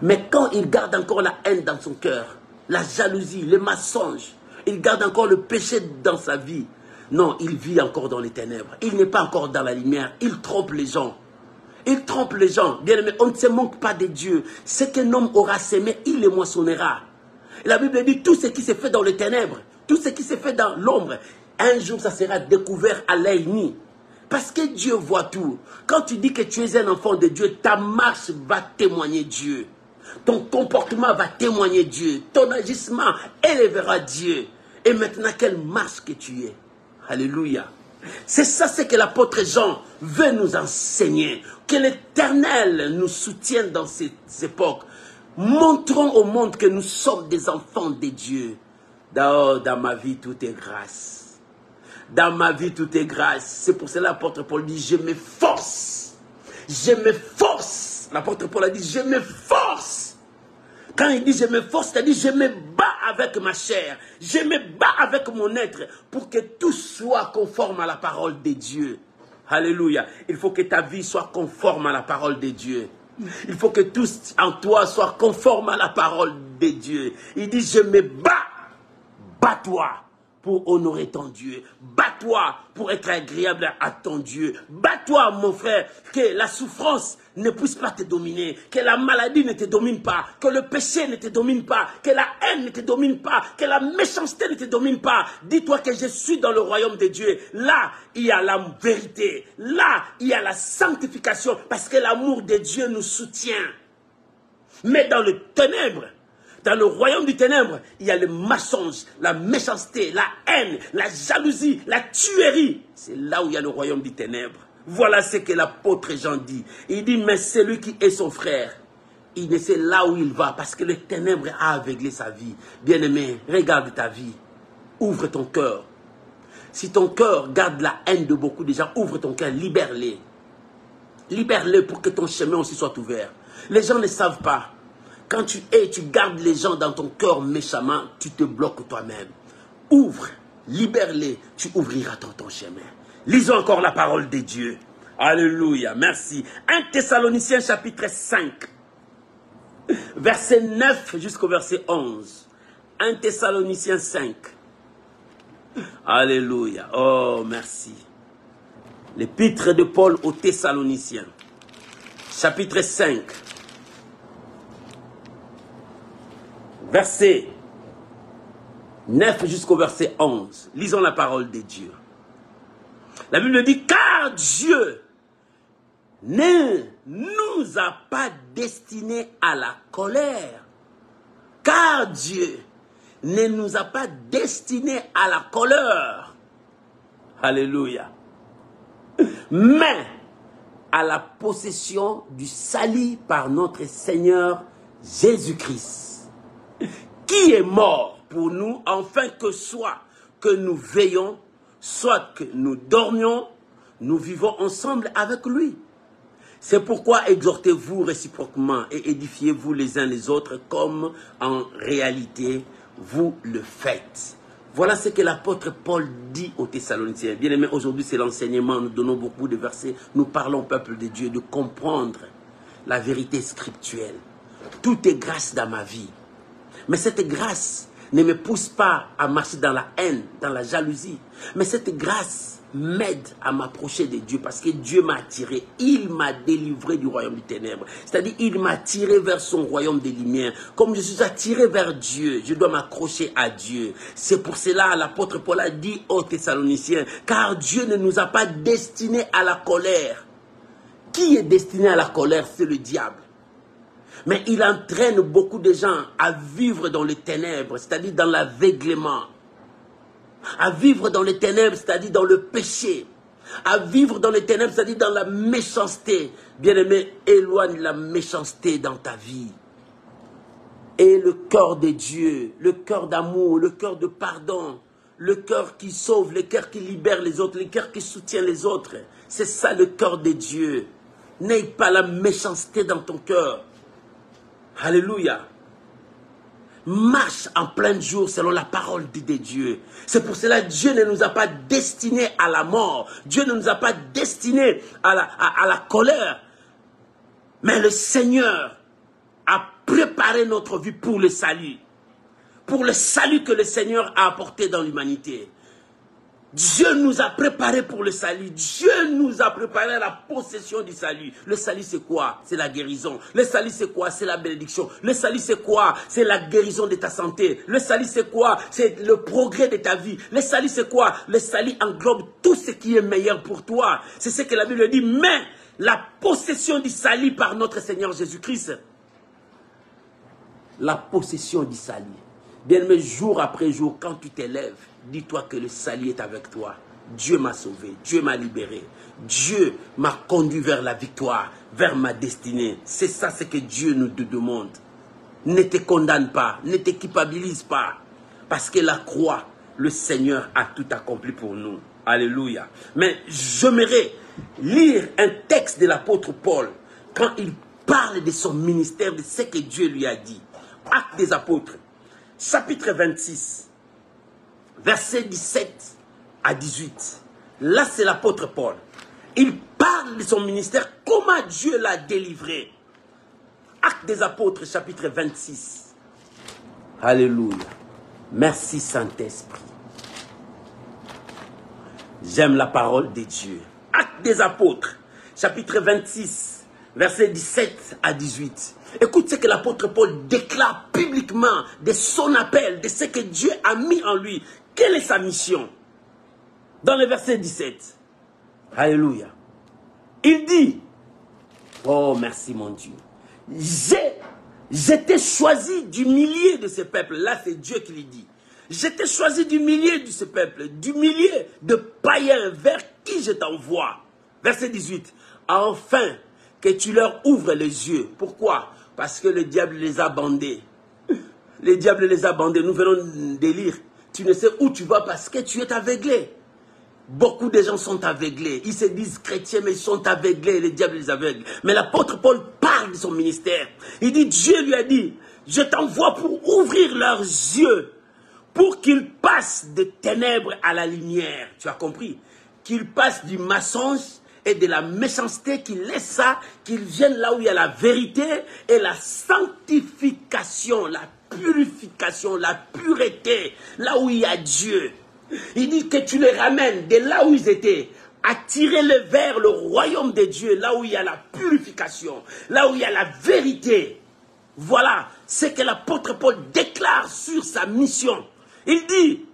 Mais quand il garde encore la haine dans son cœur, la jalousie, les mensonges, il garde encore le péché dans sa vie, non, il vit encore dans les ténèbres. Il n'est pas encore dans la lumière. Il trompe les gens. Il trompe les gens. Bien aimé, on ne se manque pas de Dieu. Ce qu'un homme aura semé, il le moissonnera. La Bible dit, tout ce qui se fait dans les ténèbres, tout ce qui se fait dans l'ombre, un jour ça sera découvert à l'œil nu. Parce que Dieu voit tout. Quand tu dis que tu es un enfant de Dieu, ta marche va témoigner Dieu. Ton comportement va témoigner Dieu. Ton agissement élèvera Dieu. Et maintenant, quelle marche que tu es. Alléluia. C'est ça ce que l'apôtre Jean veut nous enseigner. Que l'Éternel nous soutienne dans cette époque. Montrons au monde que nous sommes des enfants de Dieu. Dans ma vie, tout est grâce. Dans ma vie, tout est grâce. C'est pour cela l'apôtre Paul dit, je m'efforce. Je m'efforce. L'apôtre Paul a dit, je m'efforce. Quand il dit je m'efforce, c'est-à-dire je me bats avec ma chair, je me bats avec mon être pour que tout soit conforme à la parole de Dieu. Alléluia. Il faut que ta vie soit conforme à la parole de Dieu. Il faut que tout en toi soit conforme à la parole de Dieu. Il dit je me bats, bats-toi pour honorer ton Dieu. Bats-toi pour être agréable à ton Dieu. Bats-toi, mon frère, que la souffrance ne puisse pas te dominer, que la maladie ne te domine pas, que le péché ne te domine pas, que la haine ne te domine pas, que la méchanceté ne te domine pas. Dis-toi que je suis dans le royaume de Dieu. Là, il y a la vérité. Là, il y a la sanctification, parce que l'amour de Dieu nous soutient. Mais dans le ténèbre, dans le royaume du ténèbre, il y a le mensonge, la méchanceté, la haine, la jalousie, la tuerie. C'est là où il y a le royaume du ténèbre. Voilà ce que l'apôtre Jean dit. Il dit, mais celui qui est son frère, il ne sait là où il va, parce que le ténèbre a aveuglé sa vie. Bien-aimé, regarde ta vie. Ouvre ton cœur. Si ton cœur garde la haine de beaucoup de gens, ouvre ton cœur, libère-les. Libère-les pour que ton chemin aussi soit ouvert. Les gens ne savent pas. Quand tu gardes les gens dans ton cœur méchamment, tu te bloques toi-même. Ouvre, libère-les, tu ouvriras ton chemin. Lisons encore la parole de Dieu. Alléluia, merci. 1 Thessaloniciens chapitre 5, verset 9 jusqu'au verset 11. 1 Thessaloniciens 5. Alléluia, oh merci. L'épître de Paul aux Thessaloniciens, chapitre 5. Verset 9 jusqu'au verset 11. Lisons la parole de Dieu. La Bible dit, car Dieu ne nous a pas destinés à la colère. Car Dieu ne nous a pas destinés à la colère. Alléluia. Mais à la possession du salut par notre Seigneur Jésus-Christ, qui est mort pour nous, afin que soit que nous veillons, soit que nous dormions, nous vivons ensemble avec lui. C'est pourquoi exhortez-vous réciproquement et édifiez-vous les uns les autres comme en réalité vous le faites. Voilà ce que l'apôtre Paul dit aux Thessaloniciens. Bien aimé, aujourd'hui c'est l'enseignement, nous donnons beaucoup de versets, nous parlons au peuple de Dieu de comprendre la vérité scripturelle. Tout est grâce dans ma vie. Mais cette grâce ne me pousse pas à marcher dans la haine, dans la jalousie. Mais cette grâce m'aide à m'approcher de Dieu parce que Dieu m'a attiré. Il m'a délivré du royaume des ténèbres. C'est-à-dire, il m'a attiré vers son royaume des lumières. Comme je suis attiré vers Dieu, je dois m'accrocher à Dieu. C'est pour cela l'apôtre Paul a dit aux Thessaloniciens, car Dieu ne nous a pas destinés à la colère. Qui est destiné à la colère? C'est le diable. Mais il entraîne beaucoup de gens à vivre dans les ténèbres, c'est-à-dire dans l'aveuglement. À vivre dans les ténèbres, c'est-à-dire dans le péché. À vivre dans les ténèbres, c'est-à-dire dans la méchanceté. Bien-aimé, éloigne la méchanceté dans ta vie. Et le cœur de Dieu, le cœur d'amour, le cœur de pardon, le cœur qui sauve, le cœur qui libère les autres, le cœur qui soutient les autres. C'est ça le cœur de Dieu. N'aie pas la méchanceté dans ton cœur. Alléluia. Marche en plein jour selon la parole de Dieu. C'est pour cela que Dieu ne nous a pas destinés à la mort. Dieu ne nous a pas destinés à la colère. Mais le Seigneur a préparé notre vie pour le salut. Pour le salut que le Seigneur a apporté dans l'humanité. Dieu nous a préparés pour le salut. Dieu nous a préparé à la possession du salut. Le salut c'est quoi? C'est la guérison. Le salut c'est quoi? C'est la bénédiction. Le salut c'est quoi? C'est la guérison de ta santé. Le salut c'est quoi? C'est le progrès de ta vie. Le salut c'est quoi? Le salut englobe tout ce qui est meilleur pour toi. C'est ce que la Bible dit. Mais la possession du salut par notre Seigneur Jésus-Christ. La possession du salut. Bien-aimé, jour après jour, quand tu t'élèves, dis-toi que le salut est avec toi. Dieu m'a sauvé, Dieu m'a libéré. Dieu m'a conduit vers la victoire, vers ma destinée. C'est ça ce que Dieu nous demande. Ne te condamne pas, ne te culpabilise pas. Parce que la croix, le Seigneur a tout accompli pour nous. Alléluia. Mais j'aimerais lire un texte de l'apôtre Paul quand il parle de son ministère, de ce que Dieu lui a dit. Actes des apôtres, chapitre 26, versets 17 à 18. Là, c'est l'apôtre Paul. Il parle de son ministère, comment Dieu l'a délivré. Actes des apôtres, chapitre 26. Alléluia. Merci Saint-Esprit. J'aime la parole de Dieu. Actes des apôtres, chapitre 26, versets 17 à 18. Écoute ce que l'apôtre Paul déclare publiquement de son appel, de ce que Dieu a mis en lui. Quelle est sa mission? Dans le verset 17. Alléluia. Il dit, oh merci mon Dieu, j'étais choisi du milieu de ce peuple. Là c'est Dieu qui lui dit. J'étais choisi du milieu de ce peuple, du milieu de païens vers qui je t'envoie. Verset 18. Enfin que tu leur ouvres les yeux. Pourquoi? Parce que le diable les a bandés. Le diable les a bandés. Nous venons de lire. Tu ne sais où tu vas parce que tu es aveuglé. Beaucoup de gens sont aveuglés. Ils se disent chrétiens, mais ils sont aveuglés. Le diable les aveugle. Mais l'apôtre Paul parle de son ministère. Il dit, Dieu lui a dit, je t'envoie pour ouvrir leurs yeux, pour qu'ils passent des ténèbres à la lumière. Tu as compris? Qu'ils passent du mensonge et de la méchanceté, qu'ils laissent ça, qu'ils viennent là où il y a la vérité et la sanctification, la purification, la pureté, là où il y a Dieu. Il dit que tu les ramènes de là où ils étaient, attirez-les vers le royaume de Dieu, là où il y a la purification, là où il y a la vérité. Voilà ce que l'apôtre Paul déclare sur sa mission. Il dit,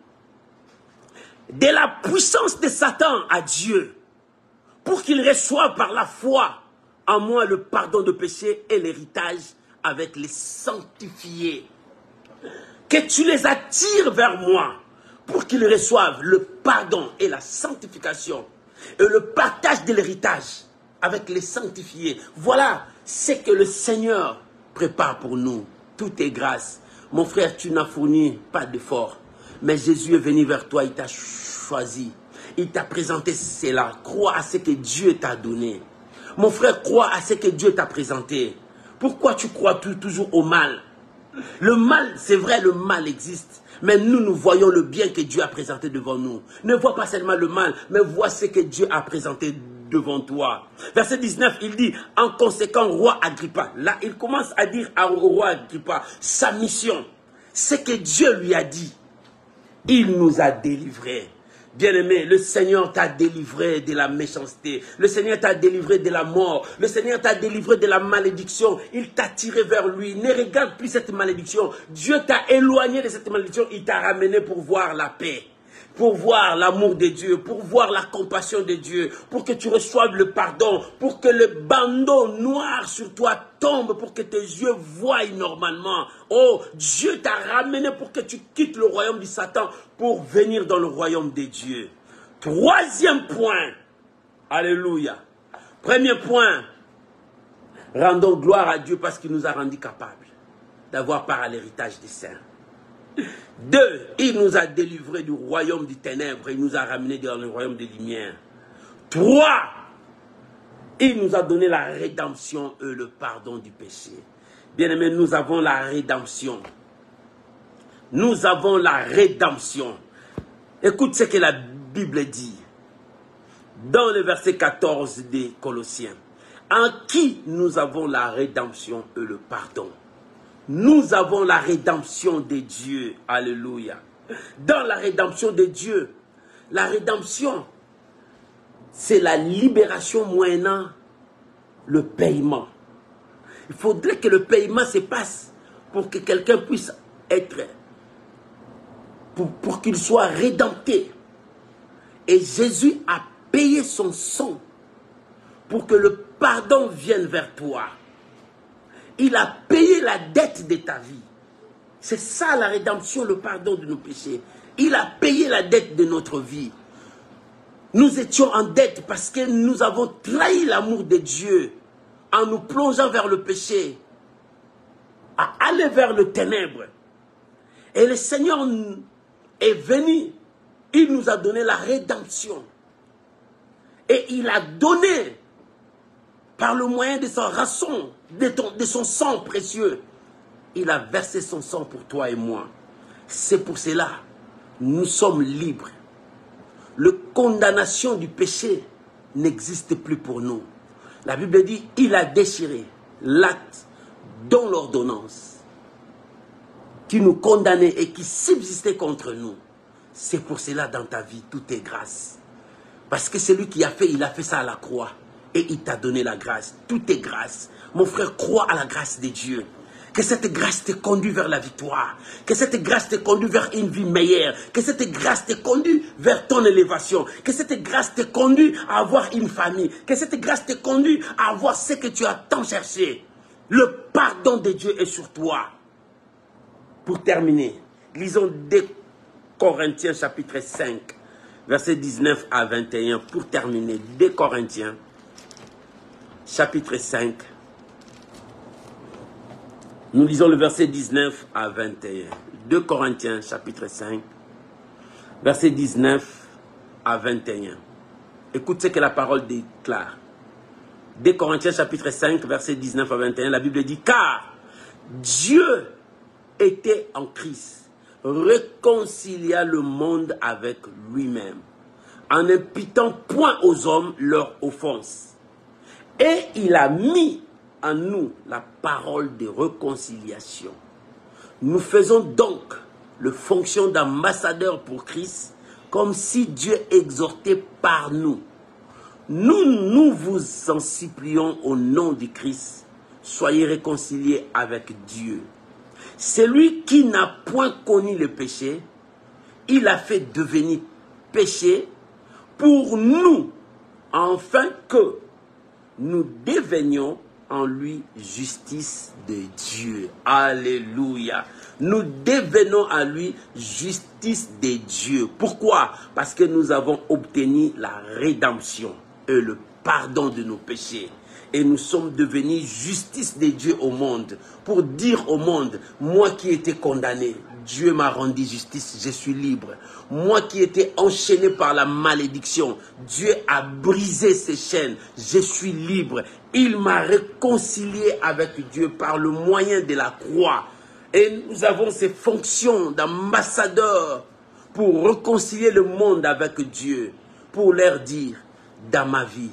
de la puissance de Satan à Dieu, pour qu'il reçoive par la foi en moi le pardon de péché et l'héritage avec les sanctifiés. Que tu les attires vers moi, pour qu'ils reçoivent le pardon et la sanctification et le partage de l'héritage avec les sanctifiés. Voilà ce que le Seigneur prépare pour nous. Tout est grâce. Mon frère, tu n'as fourni pas d'effort, mais Jésus est venu vers toi, il t'a choisi. Il t'a présenté cela. Crois à ce que Dieu t'a donné. Mon frère, crois à ce que Dieu t'a présenté. Pourquoi tu crois toujours au mal? Le mal, c'est vrai, le mal existe. Mais nous voyons le bien que Dieu a présenté devant nous. Ne vois pas seulement le mal, mais vois ce que Dieu a présenté devant toi. Verset 19, il dit, en conséquent, roi Agrippa. Là, il commence à dire au roi Agrippa sa mission. Ce que Dieu lui a dit. Il nous a délivrés. Bien-aimé, le Seigneur t'a délivré de la méchanceté. Le Seigneur t'a délivré de la mort. Le Seigneur t'a délivré de la malédiction. Il t'a tiré vers lui. Ne regarde plus cette malédiction. Dieu t'a éloigné de cette malédiction. Il t'a ramené pour voir la paix, pour voir l'amour de Dieu, pour voir la compassion de Dieu, pour que tu reçoives le pardon, pour que le bandeau noir sur toi tombe, pour que tes yeux voient normalement. Oh, Dieu t'a ramené pour que tu quittes le royaume du Satan, pour venir dans le royaume de Dieu. Troisième point, alléluia. Premier point, rendons gloire à Dieu parce qu'il nous a rendus capables d'avoir part à l'héritage des saints. 2, il nous a délivrés du royaume des ténèbres, il nous a ramenés dans le royaume des lumières. 3, il nous a donné la rédemption et le pardon du péché. Bien-aimés, nous avons la rédemption. Nous avons la rédemption. Écoute ce que la Bible dit. Dans le verset 14 des Colossiens. En qui nous avons la rédemption et le pardon. Nous avons la rédemption de Dieu. Alléluia. Dans la rédemption de Dieu, la rédemption, c'est la libération moyennant le paiement. Il faudrait que le paiement se passe pour que quelqu'un puisse être, pour qu'il soit rédempté. Et Jésus a payé son sang pour que le pardon vienne vers toi. Il a payé la dette de ta vie. C'est ça la rédemption, le pardon de nos péchés. Il a payé la dette de notre vie. Nous étions en dette parce que nous avons trahi l'amour de Dieu en nous plongeant vers le péché, à aller vers le ténèbre. Et le Seigneur est venu, il nous a donné la rédemption. Et il a donné, par le moyen de son rançon, de son sang précieux, il a versé son sang pour toi et moi. C'est pour cela, nous sommes libres. La condamnation du péché n'existe plus pour nous. La Bible dit, il a déchiré l'acte dont l'ordonnance qui nous condamnait et qui subsistait contre nous. C'est pour cela, dans ta vie, tout est grâce. Parce que c'est lui qui a fait, il a fait ça à la croix. Et il t'a donné la grâce. Tout est grâce. Mon frère, crois à la grâce de Dieu. Que cette grâce te conduise vers la victoire. Que cette grâce te conduise vers une vie meilleure. Que cette grâce te conduise vers ton élévation. Que cette grâce te conduise à avoir une famille. Que cette grâce te conduise à avoir ce que tu as tant cherché. Le pardon de Dieu est sur toi. Pour terminer, lisons 2 Corinthiens chapitre 5, versets 19 à 21. Pour terminer, 2 Corinthiens chapitre 5. Nous lisons le verset 19 à 21. 2 Corinthiens chapitre 5, verset 19 à 21. Écoute ce que la parole déclare. 2 Corinthiens chapitre 5, verset 19 à 21. La Bible dit, car Dieu était en Christ, réconcilia le monde avec lui-même, en n'imputant point aux hommes leur offense. Et il a mis en nous la parole de réconciliation. Nous faisons donc la fonction d'ambassadeur pour Christ, comme si Dieu exhortait par nous. Nous vous en supplions au nom de Christ, soyez réconciliés avec Dieu. Celui qui n'a point connu le péché, il a fait devenir péché pour nous, afin que nous devenions en lui justice de Dieu. Alléluia. Nous devenons à lui justice de Dieu. Pourquoi? Parce que nous avons obtenu la rédemption et le pardon de nos péchés. Et nous sommes devenus justice de Dieu au monde. Pour dire au monde, moi qui étais condamné, Dieu m'a rendu justice, je suis libre. Moi qui étais enchaîné par la malédiction, Dieu a brisé ses chaînes, je suis libre. Il m'a réconcilié avec Dieu par le moyen de la croix. Et nous avons ces fonctions d'ambassadeur pour réconcilier le monde avec Dieu. Pour leur dire, dans ma vie,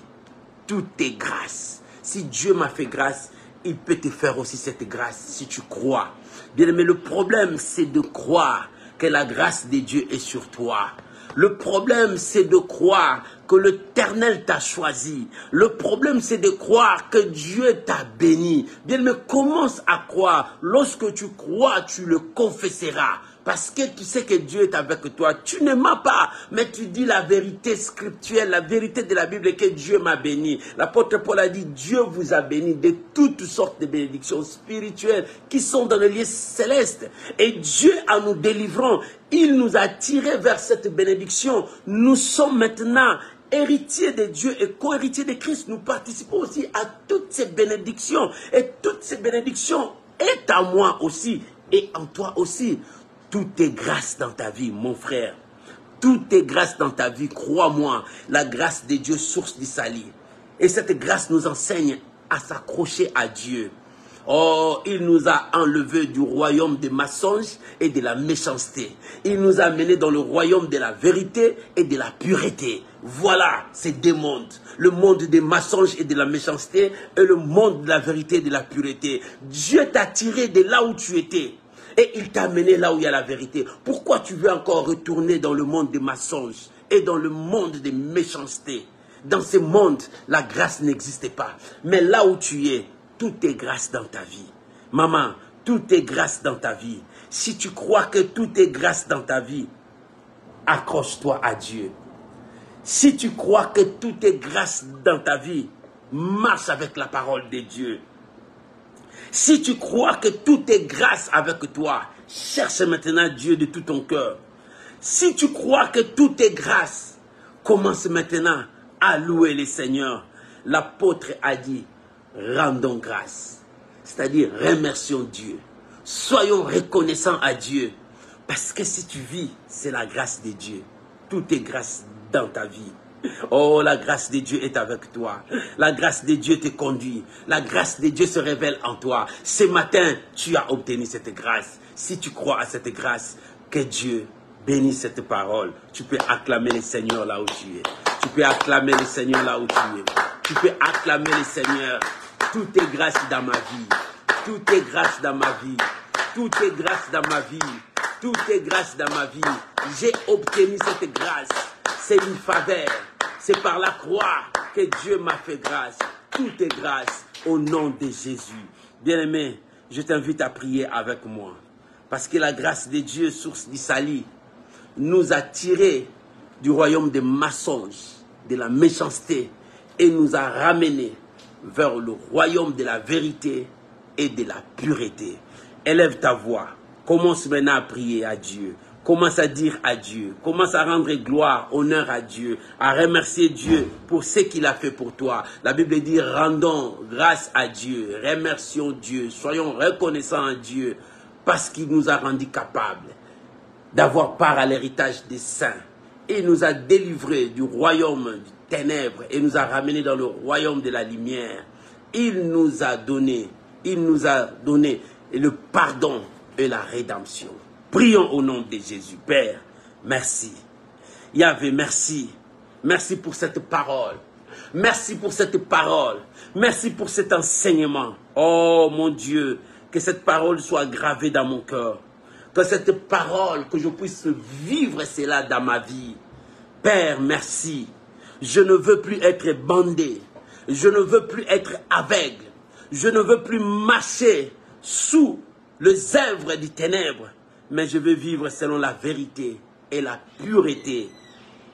tout est grâce. Si Dieu m'a fait grâce, il peut te faire aussi cette grâce si tu crois. Bien aimé, le problème, c'est de croire que la grâce de Dieu est sur toi. Le problème, c'est de croire que l'Éternel t'a choisi. Le problème, c'est de croire que Dieu t'a béni. Bien aimé, commence à croire. Lorsque tu crois, tu le confesseras. Parce que tu sais que Dieu est avec toi. Tu ne mens pas, mais tu dis la vérité scripturelle, la vérité de la Bible, que Dieu m'a béni. L'apôtre Paul a dit, Dieu vous a béni de toutes sortes de bénédictions spirituelles qui sont dans le lieu céleste. Et Dieu, en nous délivrant, il nous a tirés vers cette bénédiction. Nous sommes maintenant héritiers de Dieu et co-héritiers de Christ. Nous participons aussi à toutes ces bénédictions. Et toutes ces bénédictions est à moi aussi et en toi aussi. Tout est grâce dans ta vie, mon frère. Tout est grâce dans ta vie, crois-moi. La grâce de Dieu, source du salut. Et cette grâce nous enseigne à s'accrocher à Dieu. Oh, il nous a enlevés du royaume des mensonges et de la méchanceté. Il nous a menés dans le royaume de la vérité et de la pureté. Voilà ces deux mondes. Le monde des mensonges et de la méchanceté et le monde de la vérité et de la pureté. Dieu t'a tiré de là où tu étais. Et il t'a amené là où il y a la vérité. Pourquoi tu veux encore retourner dans le monde des mensonges et dans le monde des méchancetés? Dans ce monde, la grâce n'existe pas. Mais là où tu es, tout est grâce dans ta vie. Maman, tout est grâce dans ta vie. Si tu crois que tout est grâce dans ta vie, accroche-toi à Dieu. Si tu crois que tout est grâce dans ta vie, marche avec la parole de Dieu. Si tu crois que tout est grâce avec toi, cherche maintenant Dieu de tout ton cœur. Si tu crois que tout est grâce, commence maintenant à louer le Seigneur. L'apôtre a dit, rendons grâce. C'est-à-dire, remercions Dieu. Soyons reconnaissants à Dieu. Parce que si tu vis, c'est la grâce de Dieu. Tout est grâce dans ta vie. Oh, la grâce de Dieu est avec toi. La grâce de Dieu te conduit. La grâce de Dieu se révèle en toi. Ce matin, tu as obtenu cette grâce. Si tu crois à cette grâce, que Dieu bénisse cette parole. Tu peux acclamer le Seigneur là où tu es. Tu peux acclamer le Seigneur là où tu es. Tu peux acclamer le Seigneur. Tout est grâce dans ma vie. Tout est grâce dans ma vie. Tout est grâce dans ma vie. Tout est grâce dans ma vie. J'ai obtenu cette grâce. C'est une faveur. C'est par la croix que Dieu m'a fait grâce. Tout est grâce au nom de Jésus. Bien-aimé, je t'invite à prier avec moi. Parce que la grâce de Dieu, source du salut, nous a tirés du royaume des mensonges, de la méchanceté, et nous a ramenés vers le royaume de la vérité et de la pureté. Élève ta voix. Commence maintenant à prier à Dieu. Commence à dire à Dieu. Commence à rendre gloire, honneur à Dieu. À remercier Dieu pour ce qu'il a fait pour toi. La Bible dit, rendons grâce à Dieu. Remercions Dieu. Soyons reconnaissants à Dieu parce qu'il nous a rendus capables d'avoir part à l'héritage des saints. Il nous a délivrés du royaume du ténèbres et nous a ramenés dans le royaume de la lumière. Il nous a donné le pardon et la rédemption. Prions au nom de Jésus. Père, merci. Yahvé, merci. Merci pour cette parole. Merci pour cette parole. Merci pour cet enseignement. Oh mon Dieu, que cette parole soit gravée dans mon cœur. Que cette parole, que je puisse vivre cela dans ma vie. Père, merci. Je ne veux plus être bandé. Je ne veux plus être aveugle. Je ne veux plus marcher sous les œuvres des ténèbres. Mais je veux vivre selon la vérité et la pureté.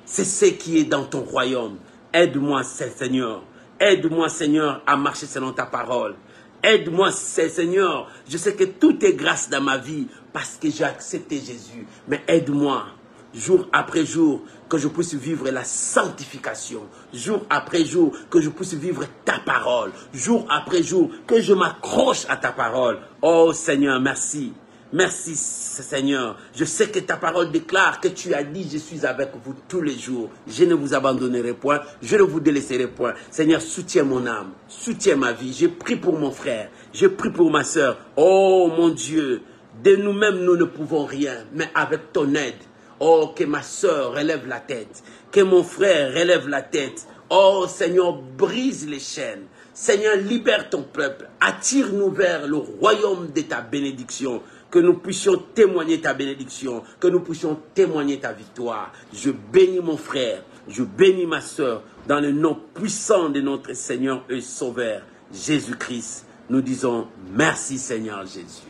C'est ce qui est dans ton royaume. Aide-moi, Seigneur. Aide-moi, Seigneur, à marcher selon ta parole. Aide-moi, Seigneur. Je sais que tout est grâce dans ma vie parce que j'ai accepté Jésus. Mais aide-moi, jour après jour, que je puisse vivre la sanctification. Jour après jour, que je puisse vivre ta parole. Jour après jour, que je m'accroche à ta parole. Oh Seigneur, merci. Merci Seigneur. Je sais que ta parole déclare que tu as dit, je suis avec vous tous les jours. Je ne vous abandonnerai point, je ne vous délaisserai point. Seigneur, soutiens mon âme, soutiens ma vie. J'ai pris pour mon frère, j'ai pris pour ma soeur. Oh mon Dieu, de nous-mêmes nous ne pouvons rien, mais avec ton aide. Oh, que ma soeur relève la tête, que mon frère relève la tête. Oh Seigneur, brise les chaînes. Seigneur, libère ton peuple. Attire-nous vers le royaume de ta bénédiction. Que nous puissions témoigner ta bénédiction. Que nous puissions témoigner ta victoire. Je bénis mon frère. Je bénis ma soeur. Dans le nom puissant de notre Seigneur et Sauveur, Jésus-Christ. Nous disons merci Seigneur Jésus.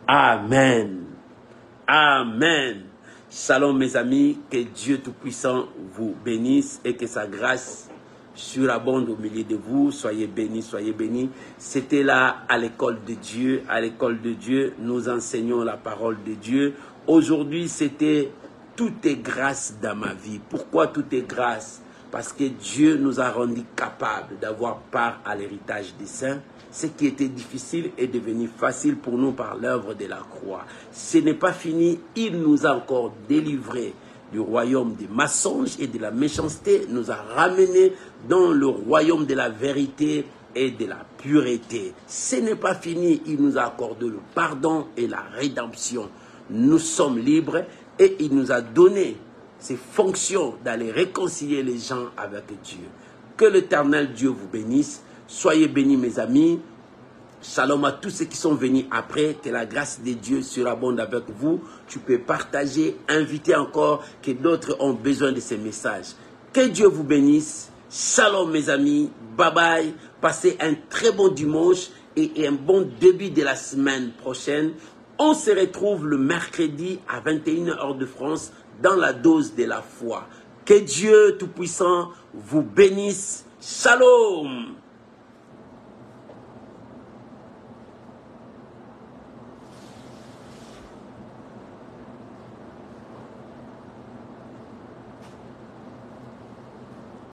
Amen. Amen. Shalom mes amis. Que Dieu Tout-Puissant vous bénisse et que sa grâce surabonde au milieu de vous. Soyez bénis, soyez bénis. C'était là à l'école de Dieu. À l'école de Dieu, nous enseignons la parole de Dieu. Aujourd'hui, c'était tout est grâce dans ma vie. Pourquoi tout est grâce? Parce que Dieu nous a rendus capables d'avoir part à l'héritage des saints. Ce qui était difficile est devenu facile pour nous par l'œuvre de la croix. Ce n'est pas fini, il nous a encore délivrés du royaume des mensonges et de la méchanceté, nous a ramenés dans le royaume de la vérité et de la pureté. Ce n'est pas fini, il nous a accordé le pardon et la rédemption. Nous sommes libres et il nous a donné ces fonctions d'aller réconcilier les gens avec Dieu. Que l'Éternel Dieu vous bénisse. Soyez bénis mes amis. Shalom à tous ceux qui sont venus après. Que la grâce de Dieu surabonde avec vous. Tu peux partager, inviter encore que d'autres ont besoin de ces messages. Que Dieu vous bénisse. Shalom mes amis. Bye bye. Passez un très bon dimanche et un bon début de la semaine prochaine. On se retrouve le mercredi à 21h heure de France dans la dose de la foi. Que Dieu Tout-Puissant vous bénisse. Shalom.